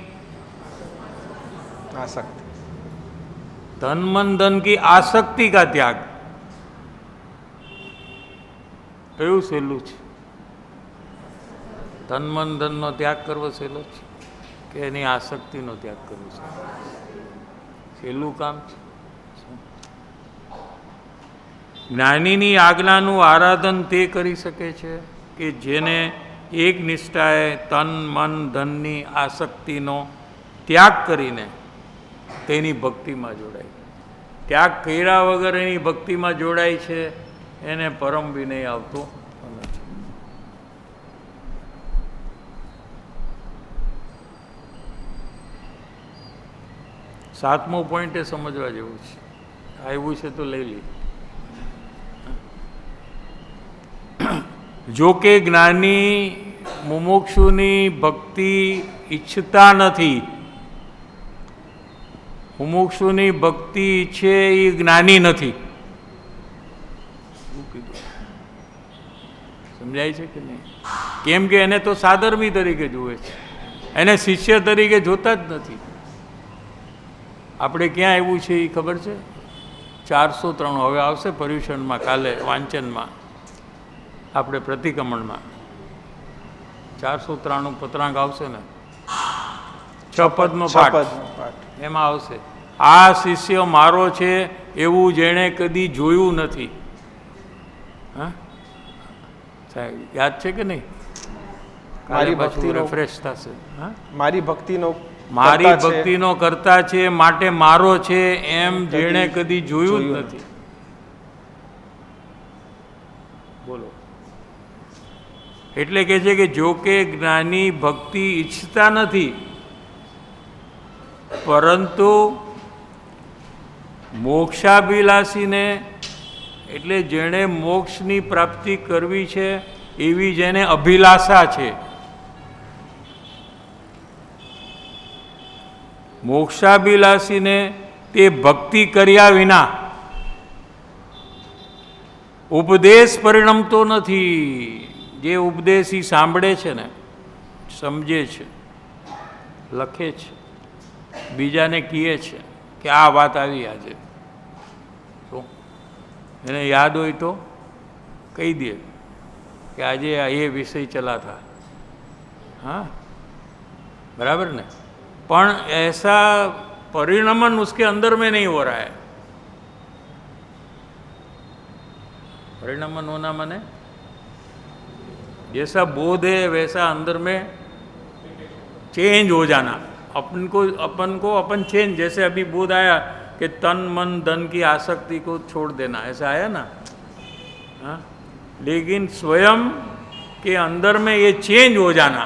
आसक्ति, तन मन धन की आसक्ति का त्याग. કયું સહેલું છે? તન મન ધનનો ત્યાગ કરવો સહેલો છે કે એની આસક્તિનો ત્યાગ કરવો છે? સહેલું કામ છે. જ્ઞાનીની આજ્ઞાનું આરાધન તે કરી શકે છે કે જેને એક નિષ્ઠાએ તન મન ધનની આસક્તિનો ત્યાગ કરીને તેની ભક્તિમાં જોડાય. ત્યાગ કર્યા વગર એની ભક્તિમાં જોડાય છે, એને પરમ વિનય આવતો નથી. સાતમો પોઈન્ટ એ સમજવા જેવું છે. આવ્યું છે તો લઈ લઈએ. જો કે જ્ઞાની મુમુક્ષુની ભક્તિ ઈચ્છતા નથી. મુમુક્ષુની ભક્તિ ઈચ્છે એ જ્ઞાની નથી. શું કીધું? સમજાય છે કે નહીં? કેમ કે એને તો સાધર્મી તરીકે જુએ છે, એને શિષ્ય તરીકે જોતા જ નથી. આપણે ક્યાં આવ્યું છે એ ખબર છે? 403 હવે આવશે પર્યુષણમાં, કાલે વાંચનમાં, આપણે પ્રતિક્રમણમાં 493 પત્રાંક આવશે ને, 6 પદનો પાઠ, એમાં આવશે આ શિષ્ય મારો છે એવું જેણે કદી જોયું નથી. હા સાહેબ, યાદ છે કે નહીં? મારી પાછું રિફ્રેશ થશે. હા, મારી ભક્તિનો મારી ભક્તિનો કરતા છે માટે મારો છે એમ જેણે કદી જોયું જ નથી. બોલો. એટલે કે છે કે જો કે જ્ઞાની ભક્તિ ઈચ્છતા નથી, પરંતુ મોક્ષાભિલાષીને, એટલે જેણે મોક્ષની પ્રાપ્તિ કરવી છે એવી જેને અભિલાષા છે, મોક્ષાભિલાષીને તે ભક્તિ કર્યા વિના ઉપદેશ પરિણમતો નથી. જે ઉપદેશ ઈ સાંભળે છે ને, સમજે છે, લખે છે, બીજાને કહે છે કે આ વાત આવી આજે, તો એને યાદ હોય તો કહી દે કે આજે એ વિષય ચલા था. हाँ बराबर ने, પણ ऐसा परिणमन उसके अंदर में नहीं हो रहा है. परिणमन होना माने जैसा बोध है वैसा अंदर में चेंज हो जाना। अपन को अपन चेंज, जैसे अभी बोध आया कि तन मन धन की आसक्ति को छोड़ देना, ऐसा आया ना। हाँ, लेकिन स्वयं के अंदर में ये चेंज हो जाना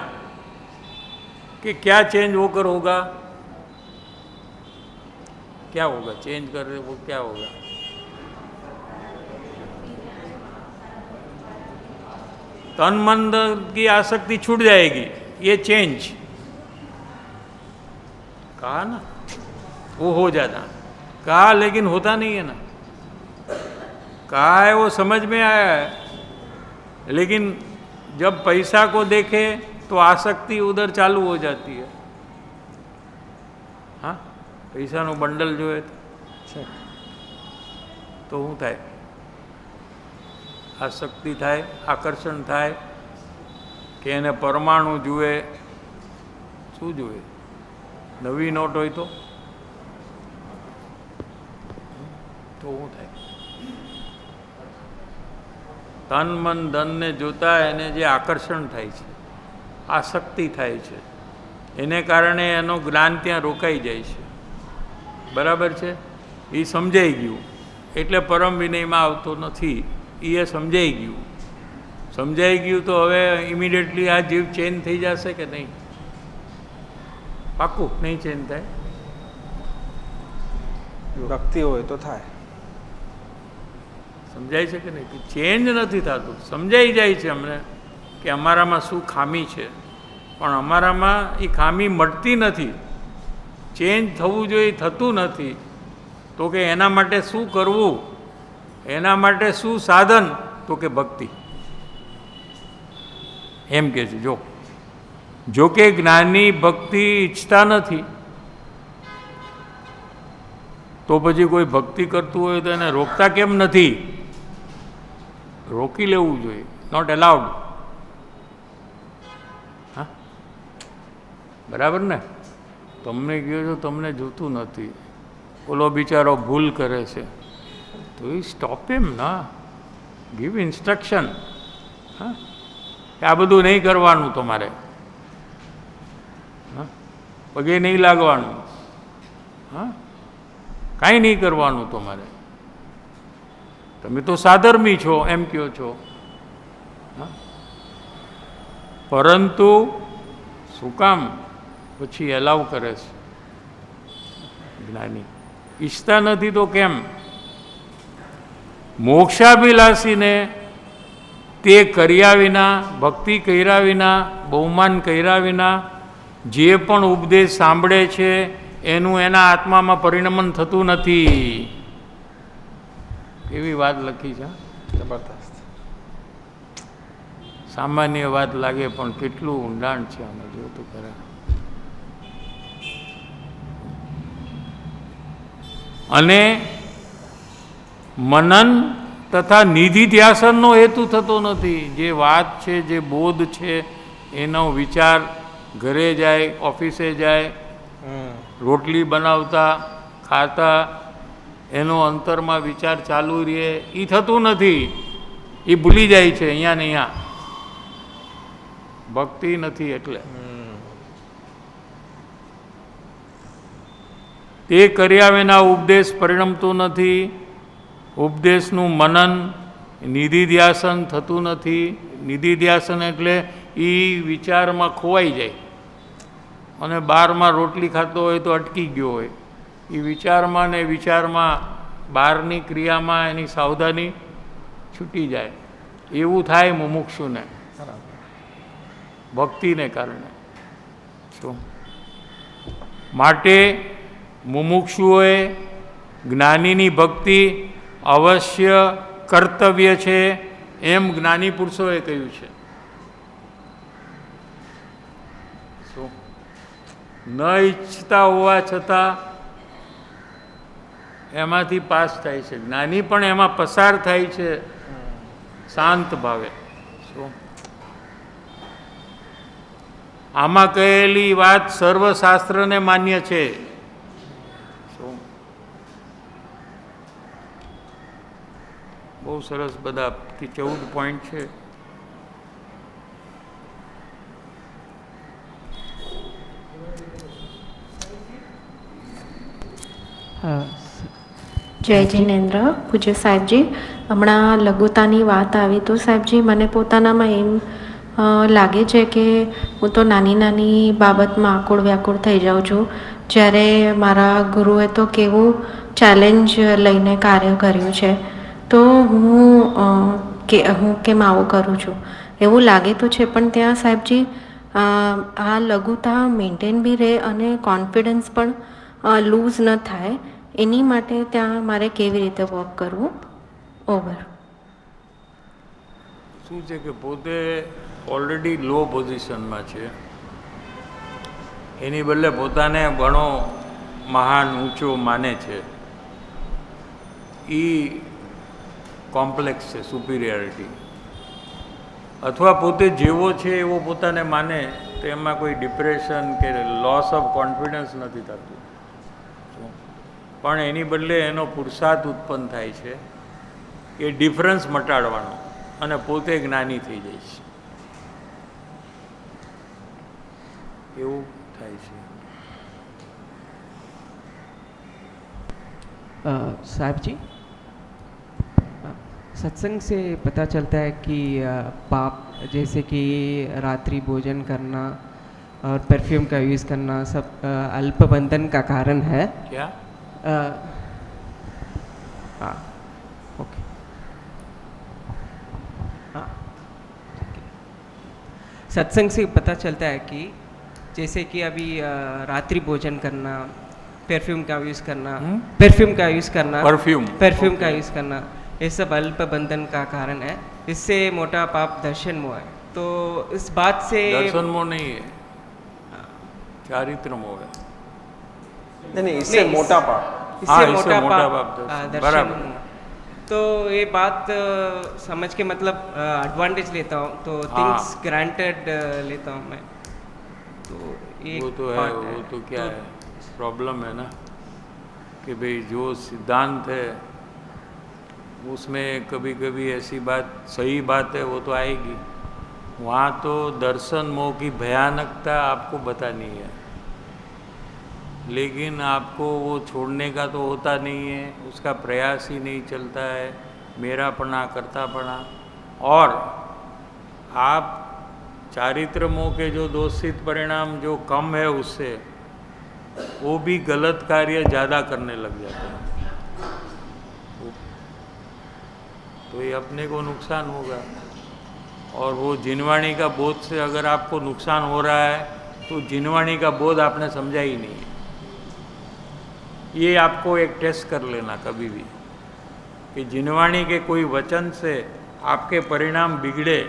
कि क्या चेंज होकर होगा, क्या होगा, चेंज कर रहे वो क्या होगा। तन मन धन की आसक्ति छूट जाएगी, ये चेंज कहा ना, वो हो जाता। कहा लेकिन होता नहीं है ना। कहा है वो समझ में आया है, लेकिन जब पैसा को देखे तो आसक्ति उधर चालू हो जाती है। हाँ, पैसाનું બંડલ જોઈએ તો શું થાય? આસક્તિ થાય, આકર્ષણ થાય કે એને પરમાણુ જુએ, શું જુએ? નવી નોટ હોય તો શું થાય? તન મન ધનને જોતા એને જે આકર્ષણ થાય છે, આસક્તિ થાય છે, એને કારણે એનો જ્ઞાન ત્યાં રોકાઈ જાય છે। બરાબર છે? એ સમજાઈ ગયું એટલે પરમ વિનયમાં આવતો નથી, એ સમજાઈ ગયું। સમજાઈ ગયું તો હવે ઇમિડિયેટલી આ જીવ ચેન્જ થઈ જશે કે નહીં? પાક્કું નહીં ચેન્જ થાય? ભક્તિ હોય તો થાય। સમજાય છે કે નહીં? કે ચેન્જ નથી થતું, સમજાઈ જાય છે અમને કે અમારામાં શું ખામી છે, પણ અમારામાં એ ખામી મળતી નથી, ચેન્જ થવું જોઈએ થતું નથી। તો કે એના માટે શું કરવું, એના માટે શું સાધન? તો કે ભક્તિ, એમ કે છે। જો કે જ્ઞાની ભક્તિ ઈચ્છતા નથી તો પછી કોઈ ભક્તિ કરતું હોય તો એને રોકતા કેમ નથી? રોકી લેવું જોઈએ, નોટ એલાઉડ। હા, બરાબર ને? તમને કહો છો તમને જોતું નથી, ઓલો બિચારો ભૂલ કરે છે, તો એ સ્ટોપ એમ ના, ગીવ ઇન્સ્ટ્રક્શન। હા, કે આ બધું નહીં કરવાનું તમારે, હા, પગે નહીં લાગવાનું, હા, કાંઈ નહીં કરવાનું તમારે, તમે તો સાધર્મી છો એમ કહો છો। હા, પરંતુ શું કામ પછી એલાવ કરે છે? જ્ઞાની ઈચ્છતા નથી તો કેમ? મોક્ષાભિલાષીને તે કર્યા વિના, ભક્તિ કર્યા વિના, બહુમાન કર્યા વિના જે પણ ઉપદેશ સાંભળે છે એનું એના આત્મામાં પરિણમન થતું નથી। એવી વાત લખી છે। જબરદસ્ત। સામાન્ય વાત લાગે પણ કેટલું ઊંડાણ છે આમાં, જો તો ખરા। અને મનન તથા નિધિ ધ્યાસનનો હેતુ થતો નથી। જે વાત છે, જે બોધ છે, એનો વિચાર ઘરે જાય, ઓફિસે જાય, રોટલી બનાવતા ખાતા એનો અંતરમાં વિચાર ચાલુ રહે, એ થતું નથી, એ ભૂલી જાય છે અહીંયા ને અહીંયા, ભક્તિ નથી એટલે। તે કર્યા વિના ઉપદેશ પરિણમતો નથી, ઉપદેશનું મનન નિધિધ્યાસન થતું નથી। નિધિધ્યાસન એટલે એ વિચારમાં ખોવાઈ જાય અને બહારમાં રોટલી ખાતો હોય તો અટકી ગયો હોય, એ વિચારમાં ને વિચારમાં બહારની ક્રિયામાં એની સાવધાની છૂટી જાય, એવું થાય મુમુક્ષુને ભક્તિને કારણે। શું માટે મુમુક્ષુઓએ જ્ઞાનીની ભક્તિ અવશ્ય કર્તવ્ય છે એમ જ્ઞાની પુરુષોએ કહ્યું છે। શું ન ઈચ્છતા હોવા છતાં એમાંથી પાસ થાય છે, જ્ઞાની પણ એમાં પસાર થાય છે શાંત ભાવે। શું આમાં કહેલી વાત સર્વશાસ્ત્રને માન્ય છે। શું બહુ સરસ બધા 14 પોઈન્ટ છે। જય જિનેન્દ્ર પૂજ્ય સાહેબજી, હમણાં લઘુતાની વાત આવી તો સાહેબજી મને પોતાનામાં એમ લાગે છે કે હું તો નાની નાની બાબતમાં આકુળ વ્યાકુળ થઈ જાઉં છું, જ્યારે મારા ગુરુએ તો કેવું ચેલેન્જ લઈને કાર્ય કર્યું છે, તો હું કેમ આવું કરું છું એવું લાગે તો છે. પણ ત્યાં સાહેબજી આ લઘુતા મેન્ટેન બી રહે અને કોન્ફિડન્સ પણ લૂઝ ન થાય, એની માટે ત્યાં મારે કેવી રીતે વર્ક કરવું? ઓવર. શું છે કે પોતે ઓલરેડી લો પોઝિશનમાં છે, એની બદલે પોતાને ઘણો મહાન ઊંચો માને છે, એ કોમ્પ્લેક્સ છે સુપિરિયરિટી. અથવા પોતે જેવો છે એવો પોતાને માને તો એમાં કોઈ ડિપ્રેશન કે લોસ ઓફ કોન્ફિડન્સ નથી થતું, પણ એની બદલે એનો પુરુષાર્થ ઉત્પન્ન થાય છે એ ડિફરન્સ મટાડવાનો, અને પોતે જ્ઞાની થઈ જાય છે, એવું થાય છે. साहब जी, सत्संग से पता चलता है कि पाप जैसे कि रात्रि भोजन करना और परफ्यूम का यूज़ करना सब अल्प बंधन का कारण है. क्या? हाँ, ओके. हाँ, सत्संग से पता चलता है कि जैसे कि अभी रात्रि भोजन करना, परफ्यूम का यूज़ करना, परफ्यूम का यूज़ करना, परफ्यूम का यूज़ करना, ये सब अल्प बंधन का कारण है. इससे मोटा पाप दर्शन मोह है. तो इस बात से दर्शन मोह नहीं है, चारित्र मोह है. नहीं, इससे मोटा पाप. इससे मोटा पाप दर्शन. दर्शन मोह. तो ये बात समझ के मतलब एडवांटेज लेता हूँ, तो थिंग्स ग्रांटेड लेता हूँ मैं. तो वो तो है, वो तो क्या है, प्रॉब्लम है ना कि भाई जो सिद्धांत है उसमें कभी कभी ऐसी बात, सही बात है वो तो आएगी, वहाँ तो दर्शन मोह की भयानकता आपको बतानी है, लेकिन आपको वो छोड़ने का तो होता नहीं है, उसका प्रयास ही नहीं चलता है, मेरापना करतापना. और आप चारित्र मोह के जो दोषित परिणाम जो कम है उससे वो भी गलत कार्य ज़्यादा करने लग जाते हैं, तो ये अपने को नुकसान होगा. और वो जिनवाणी का बोध से अगर आपको नुकसान हो रहा है तो जिनवाणी का बोध आपने समझा ही नहीं है. ये आपको एक टेस्ट कर लेना कभी भी कि जिनवाणी के कोई वचन से आपके परिणाम बिगड़े,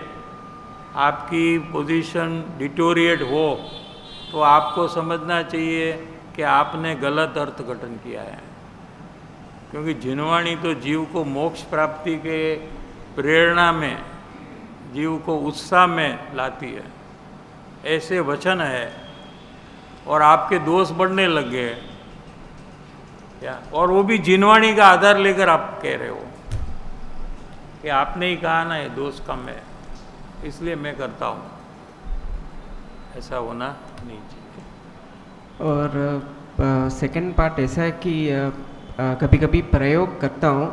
आपकी पोजीशन डिटोरिएट हो, तो आपको समझना चाहिए कि आपने गलत अर्थघटन किया है, क्योंकि जिनवाणी तो जीव को मोक्ष प्राप्ति के प्रेरणा में, जीव को उत्साह में लाती है, ऐसे वचन है, और आपके दोष बढ़ने लग गए क्या, और वो भी जिनवाणी का आधार लेकर आप कह रहे हो कि आपने ही कहा ना ये दोष कम है इसलिए मैं करता हूँ, ऐसा होना नहीं चाहिए. और सेकंड पार्ट ऐसा है कि कभी कभी प्रयोग करता हूँ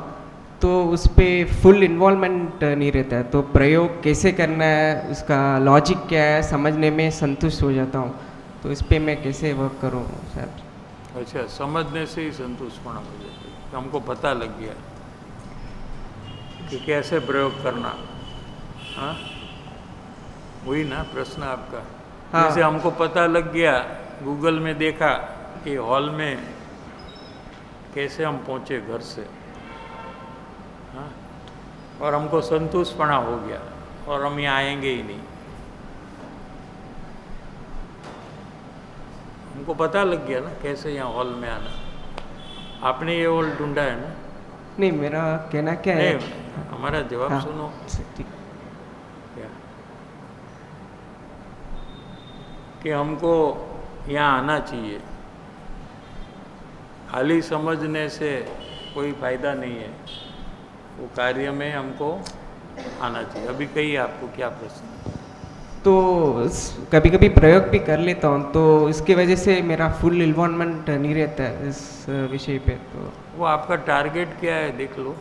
तो उस पर फुल इन्वॉल्वमेंट नहीं रहता है, तो प्रयोग कैसे करना है, उसका लॉजिक क्या है, समझने में संतुष्ट हो जाता हूँ. तो इस पर मैं कैसे वर्क करूँ सर? अच्छा, समझने से ही संतुष्टपना हो जाती है, हमको पता लग गया कि कैसे प्रयोग करना. हाँ, वही ना प्रश्न आपका. हाँ. जैसे हमको पता लग गया, गूगल में देखा कि हॉल में कैसे हम पहुँचे घर से, हाँ, और हमको संतुष्टपना हो गया और हम यहाँ आएंगे ही नहीं. हमको पता लग गया ना कैसे यहाँ हॉल में आना. आपने ये हॉल ढूंढा है ना? नहीं, मेरा कहना क्या है, हमारा जवाब हाँ, सुनो. ठीक. क्या कि हमको यहाँ आना चाहिए, खाली समझने से कोई फायदा नहीं है, वो कार्य में हमको आना चाहिए. अभी कहिए आपको क्या प्रश्न है? तो कभी कभी प्रयोग भी कर लेता हूँ, तो इसकी वजह से मेरा फुल इन्वॉल्वमेंट नहीं रहता है इस विषय पे। तो वो आपका टारगेट क्या है देख लो।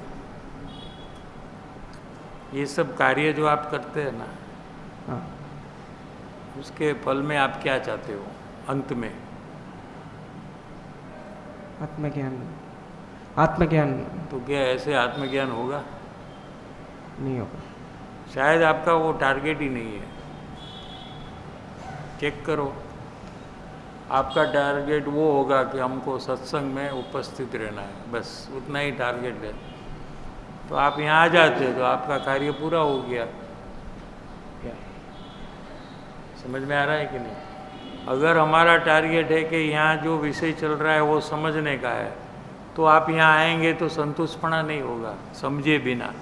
ये सब कार्य जो आप करते हैं ना, हाँ, उसके फल में आप क्या चाहते हो अंत में? आत्मज्ञान। आत्मज्ञान तो क्या ऐसे आत्मज्ञान होगा? नहीं होगा। शायद आपका वो टारगेट ही नहीं है। चेक करो, आपका टारगेट वो होगा कि हमको सत्संग में उपस्थित रहना है, बस उतना ही टारगेट है। तो आप यहाँ आ जाते तो आपका कार्य पूरा हो गया। क्या समझ में आ रहा है कि नहीं? अगर हमारा टारगेट है कि यहाँ जो विषय चल रहा है वो समझने का है, तो आप यहाँ आएंगे तो संतुष्टपना नहीं होगा समझे बिना,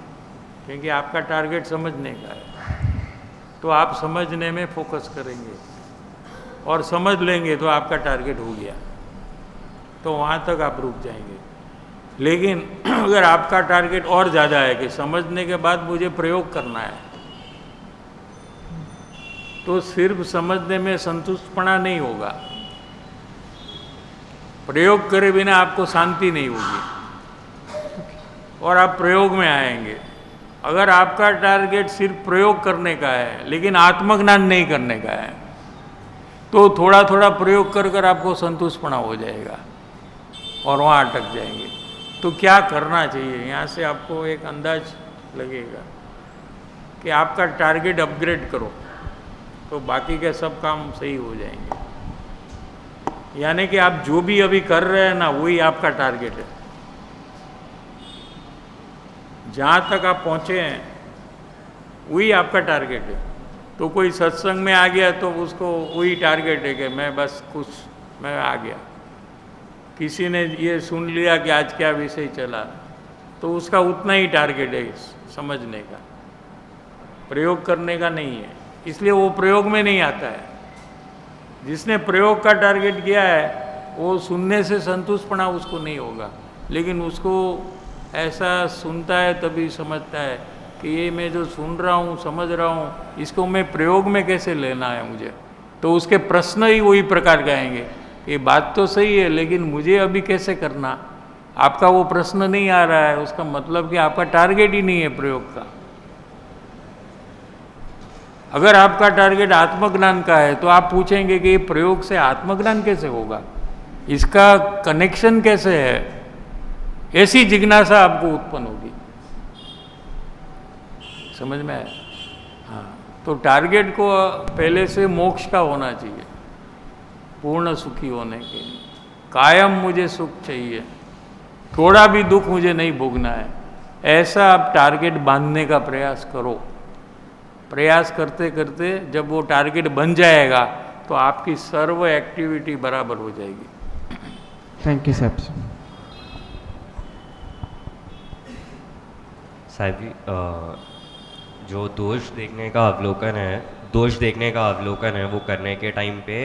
क्योंकि आपका टारगेट समझने का है। तो आप समझने में फोकस करेंगे और समझ लेंगे तो आपका टारगेट हो गया, तो वहाँ तक आप रुक जाएंगे। लेकिन अगर आपका टारगेट और ज़्यादा है कि समझने के बाद मुझे प्रयोग करना है, तो सिर्फ समझने में संतुष्टपना नहीं होगा, प्रयोग करे बिना आपको शांति नहीं होगी और आप प्रयोग में आएंगे। अगर आपका टारगेट सिर्फ प्रयोग करने का है लेकिन आत्मज्ञान नहीं करने का है, तो थोड़ा थोड़ा प्रयोग कर कर आपको संतुष्टपना हो जाएगा और वहाँ अटक जाएंगे। तो क्या करना चाहिए, यहाँ से आपको एक अंदाज लगेगा कि आपका टारगेट अपग्रेड करो, तो बाकी के सब काम सही हो जाएंगे। यानी कि आप जो भी अभी कर रहे हैं ना, वही आपका टारगेट है। जहाँ तक आप पहुँचे हैं वही आपका टारगेट है। तो कोई सत्संग में आ गया तो उसको वही टारगेट है कि मैं बस कुछ मैं आ गया। किसी ने ये सुन लिया कि आज क्या विषय चला, तो उसका उतना ही टारगेट है समझने का, प्रयोग करने का नहीं है। इसलिए वो प्रयोग में नहीं आता है। जिसने प्रयोग का टारगेट किया है वो सुनने से संतुष्टपना उसको नहीं होगा, लेकिन उसको ऐसा सुनता है तभी समझता है कि ये मैं जो सुन रहा हूँ समझ रहा हूँ, इसको मैं प्रयोग में कैसे लेना है मुझे। तो उसके प्रश्न ही वही प्रकार के आएंगे, ये बात तो सही है लेकिन मुझे अभी कैसे करना। आपका वो प्रश्न नहीं आ रहा है, उसका मतलब कि आपका टारगेट ही नहीं है प्रयोग का। अगर आपका टारगेट आत्मज्ञान का है तो आप पूछेंगे कि ये प्रयोग से आत्मज्ञान कैसे होगा, इसका कनेक्शन कैसे है, ऐसी जिज्ञासा आपको उत्पन्न होगी। समझ में आया? हाँ, तो टारगेट को पहले से मोक्ष का होना चाहिए, पूर्ण सुखी होने के लिए। कायम मुझे सुख चाहिए, थोड़ा भी दुख मुझे नहीं भोगना है, ऐसा आप टारगेट बांधने का प्रयास करो। प्रयास करते करते जब वो टारगेट बन जाएगा तो आपकी सर्व एक्टिविटी बराबर हो जाएगी। थैंक यू साहब। साहिब जी, जो दोष देखने का अवलोकन है वो करने के टाइम पे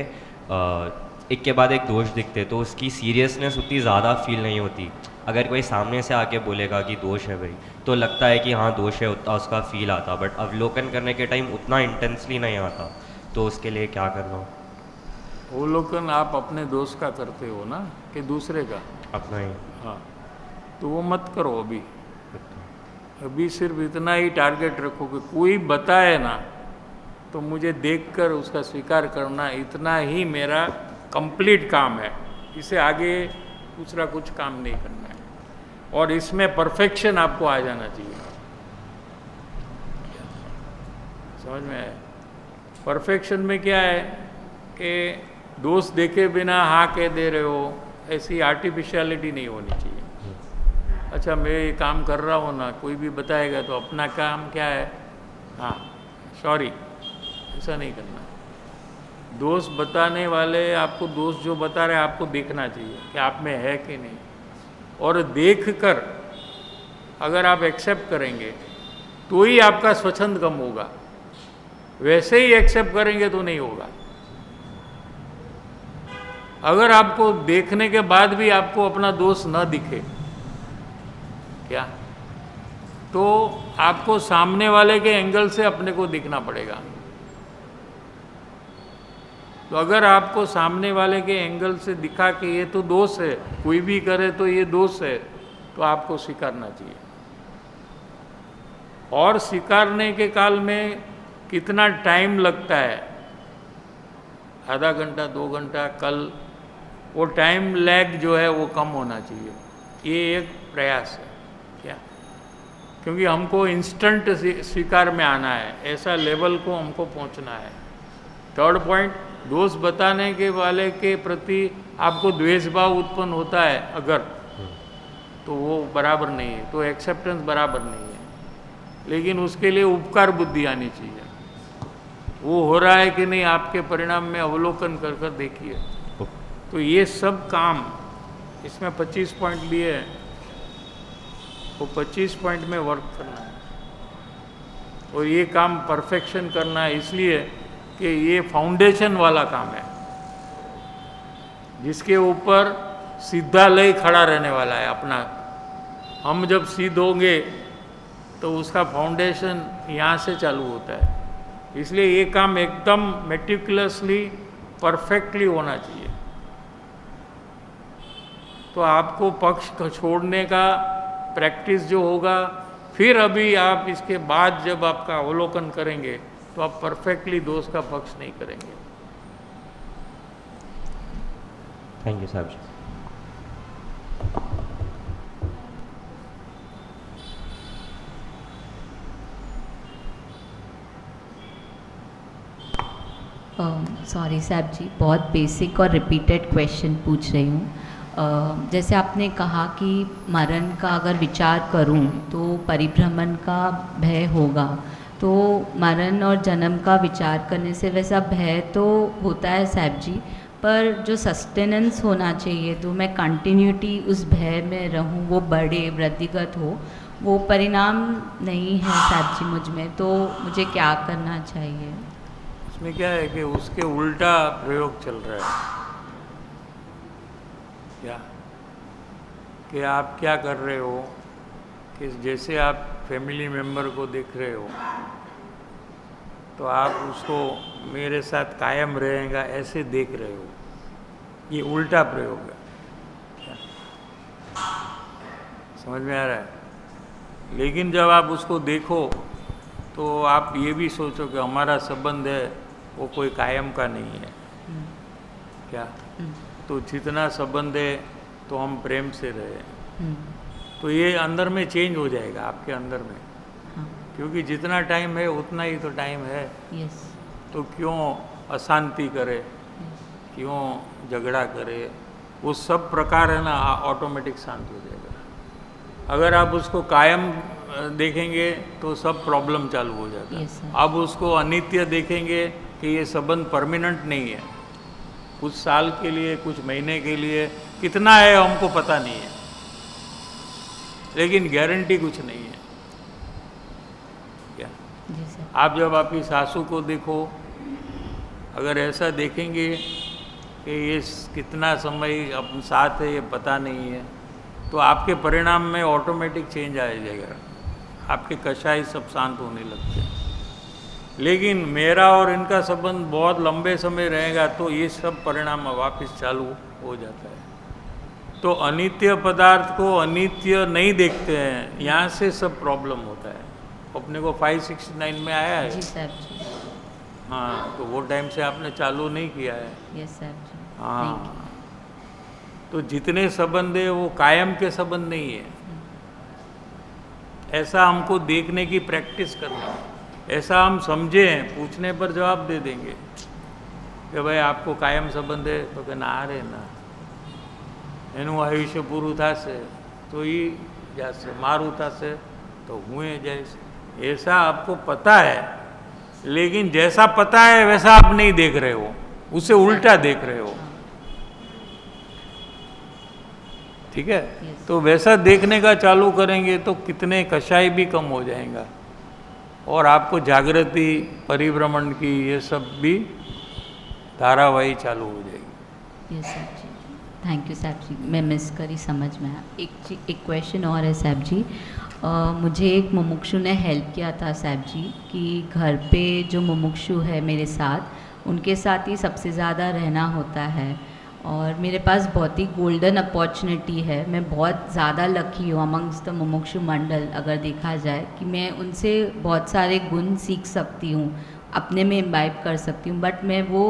एक के बाद एक दोष दिखते तो उसकी सीरियसनेस उतनी ज़्यादा फील नहीं होती। अगर कोई सामने से आके बोलेगा कि दोष है भाई, तो लगता है कि हाँ दोष है, उतना उसका फील आता, बट अवलोकन करने के टाइम उतना इंटेंसली नहीं आता। तो उसके लिए क्या करना हो? अवलोकन आप अपने दोष का करते हो ना कि दूसरे का? अपना ही। हाँ, तो वो मत करो। अभी सिर्फ इतना ही टारगेट रखो कि कोई बताए ना तो मुझे देखकर उसका स्वीकार करना, इतना ही मेरा कंप्लीट काम है। इसे आगे दूसरा कुछ काम नहीं करना है, और इसमें परफेक्शन आपको आ जाना चाहिए। समझ में आया? परफेक्शन में क्या है कि दोष देखे बिना हाँ कह दे रहे हो, ऐसी आर्टिफिशियलिटी नहीं होनी चाहिए। अच्छा, मैं ये काम कर रहा हूँ ना, कोई भी बताएगा तो अपना काम क्या है, हाँ सॉरी, ऐसा नहीं करना। दोष बताने वाले आपको दोष जो बता रहे हैं आपको देखना चाहिए कि आप में है कि नहीं, और देखकर अगर आप एक्सेप्ट करेंगे तो ही आपका स्वच्छंद कम होगा, वैसे ही एक्सेप्ट करेंगे तो नहीं होगा। अगर आपको देखने के बाद भी आपको अपना दोष न दिखे क्या, तो आपको सामने वाले के एंगल से अपने को दिखना पड़ेगा। तो अगर आपको सामने वाले के एंगल से दिखा कि ये तो दोष है, कोई भी करे तो ये दोष है, तो आपको स्वीकारना चाहिए। और स्वीकारने के काल में कितना टाइम लगता है, आधा घंटा 2 घंटा, कल, वो टाइम लैग जो है वो कम होना चाहिए। ये एक प्रयास है क्या, क्योंकि हमको इंस्टेंट स्वीकार में आना है, ऐसा लेवल को हमको पहुंचना है। थर्ड पॉइंट, दोष बताने के वाले के प्रति आपको द्वेष भाव उत्पन्न होता है अगर, तो वो बराबर नहीं है, तो एक्सेप्टेंस बराबर नहीं है। लेकिन उसके लिए उपकार बुद्धि आनी चाहिए। वो हो रहा है कि नहीं आपके परिणाम में अवलोकन कर कर देखिए। तो ये सब काम, इसमें 25 पॉइंट लिए हैं, वो 25 पॉइंट में वर्क करना है और ये काम परफेक्शन करना है, इसलिए कि ये फाउंडेशन वाला काम है जिसके ऊपर सीधा लय खड़ा रहने वाला है अपना। हम जब सिद्ध होंगे तो उसका फाउंडेशन यहाँ से चालू होता है, इसलिए ये काम एकदम मेटिकुलसली परफेक्टली होना चाहिए। तो आपको पक्ष को छोड़ने का प्रैक्टिस जो होगा, फिर अभी आप इसके बाद जब आपका अवलोकन करेंगे तो आप परफेक्टली दोष का पक्ष नहीं करेंगे। थैंक यू साहब जी। सॉरी साहब जी, बहुत बेसिक और रिपीटेड क्वेश्चन पूछ रही हूँ। जैसे आपने कहा कि मरण का अगर विचार करूँ तो परिभ्रमण का भय होगा, तो मरण और जन्म का विचार करने से वैसा भय तो होता है साहब जी, पर जो सस्टेनेंस होना चाहिए, तो मैं कंटिन्यूटी उस भय में रहूँ, वो बढ़े, वृद्धिगत हो, वो परिणाम नहीं है साहब जी मुझ में, तो मुझे क्या करना चाहिए? इसमें क्या है कि उसके उल्टा प्रयोग चल रहा है क्या, कि आप क्या कर रहे हो कि जैसे आप फैमिली मेम्बर को देख रहे हो तो आप उसको मेरे साथ कायम रहेगा ऐसे देख रहे हो, ये उल्टा प्रयोग है क्या? समझ में आ रहा है? लेकिन जब आप उसको देखो तो आप ये भी सोचो कि हमारा संबंध है वो कोई कायम का नहीं है क्या, तो जितना संबंध है तो हम प्रेम से रहे, तो ये अंदर में चेंज हो जाएगा आपके अंदर में, क्योंकि जितना टाइम है उतना ही तो टाइम है। यस। तो क्यों अशांति करे, क्यों झगड़ा करे, वो सब प्रकार है ना ऑटोमेटिक शांत हो जाएगा। अगर आप उसको कायम देखेंगे तो सब प्रॉब्लम चालू हो जाता है। Yes, sir. अब उसको अनित्य देखेंगे कि ये संबंध परमानेंट नहीं है, कुछ साल के लिए, कुछ महीने के लिए, कितना है हमको पता नहीं है, लेकिन गारंटी कुछ नहीं है क्या। जी सर। आप जब आपकी सासू को देखो, अगर ऐसा देखेंगे कि ये कितना समय अपन साथ है ये पता नहीं है, तो आपके परिणाम में ऑटोमेटिक चेंज आ जाएगा, आपके कषाय सब शांत होने लगते हैं। लेकिन मेरा और इनका संबंध बहुत लंबे समय रहेगा तो ये सब परिणाम वापस चालू हो जाता है। तो अनित्य पदार्थ को अनित्य नहीं देखते हैं, यहाँ से सब प्रॉब्लम होता है। अपने को 569 में आया है। जी सर जी। हाँ, तो वो टाइम से आपने चालू नहीं किया है। यस सर जी। हाँ, तो जितने संबंध है वो कायम के संबंध नहीं है, ऐसा हमको देखने की प्रैक्टिस करना है। ऐसा हम समझें, पूछने पर जवाब दे देंगे कि भाई आपको कायम संबंध है, तो કે ના રે ના, એનું આયુષ્ય પૂરું થશે તો એ જશે, મારું થશે तो हुए जैसे, ऐसा आपको पता है, लेकिन जैसा पता है वैसा आप नहीं देख रहे हो, उसे उल्टा देख रहे हो। ठीक है, तो वैसा देखने का चालू करेंगे तो कितने कषाय भी कम हो जाएगा और आपको जागृति, परिभ्रमण की ये सब भी धारावाही चालू हो जाएगी। यस साहब जी, थैंक यू साहब जी, मैं मिस करी, समझ में आया। एक क्वेश्चन और है साहब जी, मुझे एक मुमुक्षु ने हेल्प किया था साहब जी कि घर पे जो मुमुक्षु है मेरे साथ, उनके साथ ही सबसे ज़्यादा रहना होता है और मेरे पास बहुत ही गोल्डन अपॉर्चुनिटी है। मैं बहुत ज़्यादा लकी हूँ अमंग्स द मुमुक्षु मंडल, अगर देखा जाए कि मैं उनसे बहुत सारे गुण सीख सकती हूँ, अपने में इम्बाइब कर सकती हूँ, बट मैं वो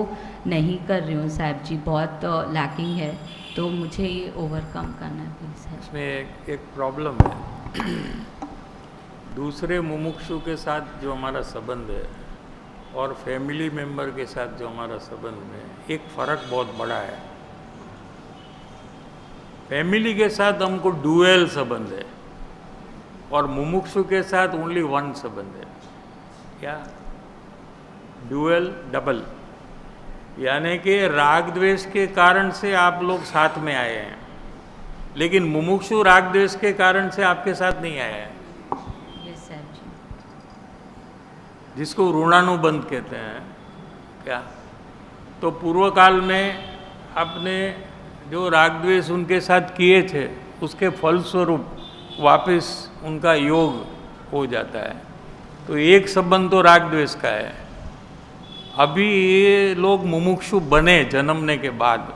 नहीं कर रही हूँ साहिब जी, बहुत लैकिंग है, तो मुझे ये ओवरकम करना है प्लीज़। इसमें एक प्रॉब्लम है। दूसरे मुमुक्षु के साथ जो हमारा संबंध है और फैमिली मेंबर के साथ जो हमारा संबंध है, एक फ़र्क बहुत बड़ा है। फैमिली के साथ हमको डुअल संबंध है और मुमुक्षु के साथ ओनली वन संबंध है। क्या? डुअल, डबल, यानी कि राग द्वेष के कारण से आप लोग साथ में आए हैं, लेकिन मुमुक्षु राग द्वेष के कारण से आपके साथ नहीं आया है। यस सर जी। जिसको ऋणानुबंध कहते हैं। क्या? तो पूर्व काल में आपने जो राग द्वेष उनके साथ किए थे, उसके फलस्वरूप वापस उनका योग हो जाता है। तो एक संबंध तो राग द्वेष का है। अभी ये लोग मुमुक्षु बने जन्मने के बाद,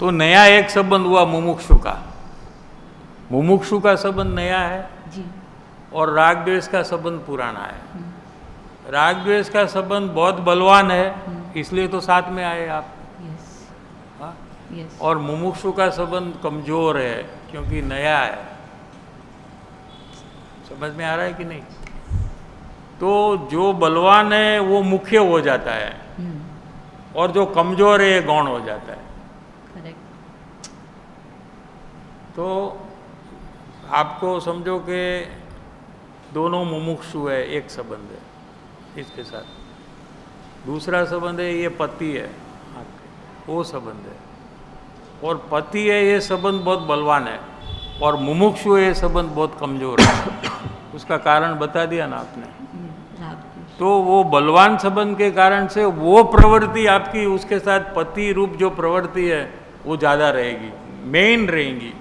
तो नया एक संबंध हुआ मुमुक्षु का। मुमुक्षु का संबंध नया है जी। और राग द्वेष का संबंध पुराना है। राग द्वेष का संबंध बहुत बलवान है, इसलिए तो साथ में आए आप। यस हाँ? यस। और मुमुक्षु का संबंध कमजोर है क्योंकि नया है। समझ में आ रहा है कि नहीं? तो जो बलवान है वो मुख्य हो जाता है और जो कमजोर है गौण हो जाता है। करेक्ट। तो आपको समझो कि दोनों मुमुक्षु है, एक संबंध है इसके साथ। दूसरा संबंध है, ये पति है आपके, वो संबंध है। और पति है, ये संबंध बहुत बलवान है, और मुमुक्षु है, ये संबंध बहुत कमजोर है। उसका कारण बता दिया ना आपने। तो वो बलवान संबंध के कारण से वो प्रवृत्ति आपकी उसके साथ पति रूप जो प्रवृत्ति है वो ज़्यादा रहेगी, मेन रहेंगी,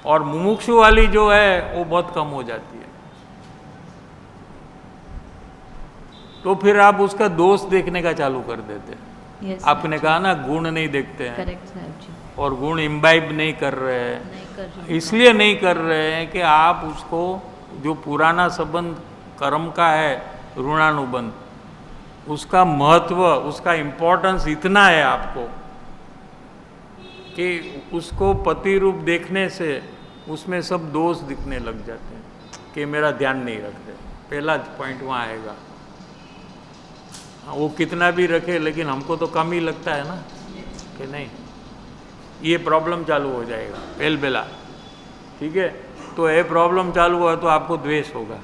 और मुमुक्षु वाली जो है वो बहुत कम हो जाती है। तो फिर आप उसका दोष देखने का चालू कर देते हैं। yes, आपने कहा ना गुण नहीं देखते हैं। करेक्ट साहब जी। और गुण इम्बाइब नहीं कर रहे हैं। नहीं कर रही। इसलिए नहीं कर रहे हैं कि आप उसको जो पुराना संबंध कर्म का है, ऋणानुबंध, उसका महत्व, उसका इम्पोर्टेंस इतना है आपको कि उसको पति रूप देखने से उसमें सब दोष दिखने लग जाते हैं कि मेरा ध्यान नहीं रखते। पहला पॉइंट वहाँ आएगा। वो कितना भी रखे लेकिन हमको तो कम ही लगता है ना, कि नहीं, ये प्रॉब्लम चालू हो जाएगा पहल बेला। ठीक है? तो ये प्रॉब्लम चालू हुआ तो आपको द्वेष होगा।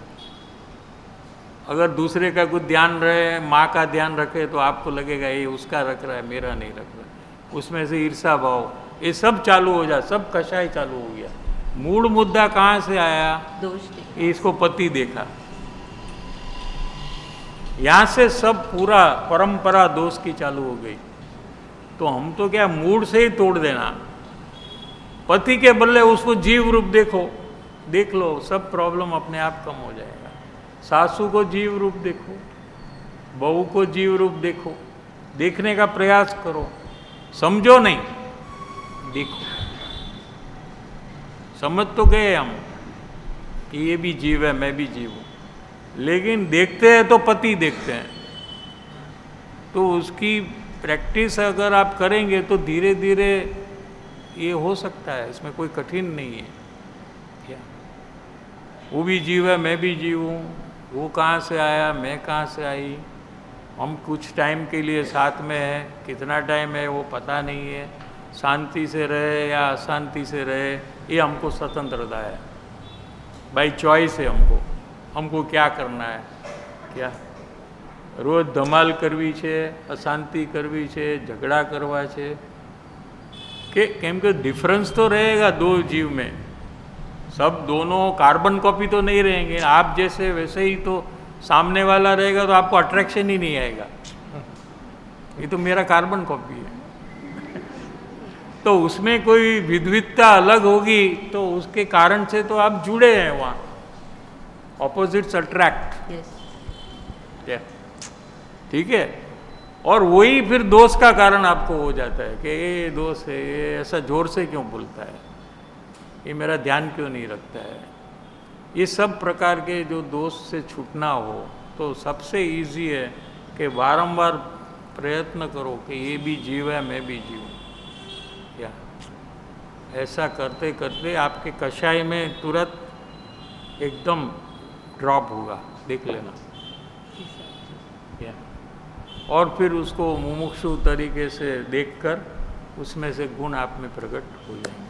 अगर दूसरे का कुछ ध्यान रहे, माँ का ध्यान रखे, तो आपको लगेगा ये उसका रख रहा है, मेरा नहीं रख रहा। उसमें से ईर्षा भाव, ये सब चालू हो जाए, सब कषाय चालू हो गया। मूल मुद्दा कहाँ से आया? दोष इसको पति देखा, यहाँ से सब पूरा परंपरा दोष की चालू हो गई। तो हम तो क्या मूड से ही तोड़ देना। पति के बदले उसको जीव रूप देखो, देख लो, सब प्रॉब्लम अपने आप कम हो जाएगा। सासू को जीव रूप देखो, बहू को जीव रूप देखो, देखने का प्रयास करो, समझो नहीं, देखो। समझ तो गए हम कि ये भी जीव है, मैं भी जीव हूँ, लेकिन देखते हैं तो पति देखते हैं। तो उसकी प्रैक्टिस अगर आप करेंगे तो धीरे धीरे ये हो सकता है, इसमें कोई कठिन नहीं है। क्या? वो भी जीव है, मैं भी जीव हूँ, वो कहाँ से आया, मैं कहाँ से आई, हम कुछ टाइम के लिए साथ में हैं, कितना टाइम है वो पता नहीं है, शांति से रहे या अशांति से रहे, ये हमको स्वतंत्रता है, बाई चॉइस है। हमको क्या करना है। क्या रोज धमाल करवी છે, अशांति करवी છે, झगड़ा करवा છે, कि केम के डिफरेंस तो रहेगा दो जीव में। सब दोनों कार्बन कॉपी तो नहीं रहेंगे, आप जैसे वैसे ही तो सामने वाला रहेगा, तो आपको अट्रैक्शन ही नहीं आएगा। ये तो मेरा कार्बन कॉपी है। तो उसमें कोई विविधता अलग होगी, तो उसके कारण से तो आप जुड़े हैं वहाँ। Opposites attract. यस। ठीक है? और वही फिर दोष का कारण आपको हो जाता है कि ये दोष है, ये ऐसा जोर से क्यों बोलता है, ये मेरा ध्यान क्यों नहीं रखता है। ये सब प्रकार के जो दोष से छूटना हो तो सबसे इजी है कि बारंबार प्रयत्न करो कि ये भी जीव है, मैं भी जीऊँ। क्या ऐसा करते करते आपके कषाय में तुरंत एकदम ड्रॉप होगा, देख लेना। क्या और फिर उसको मुमुक्षु तरीके से देखकर उसमें से गुण आप में प्रकट हो जाएंगे।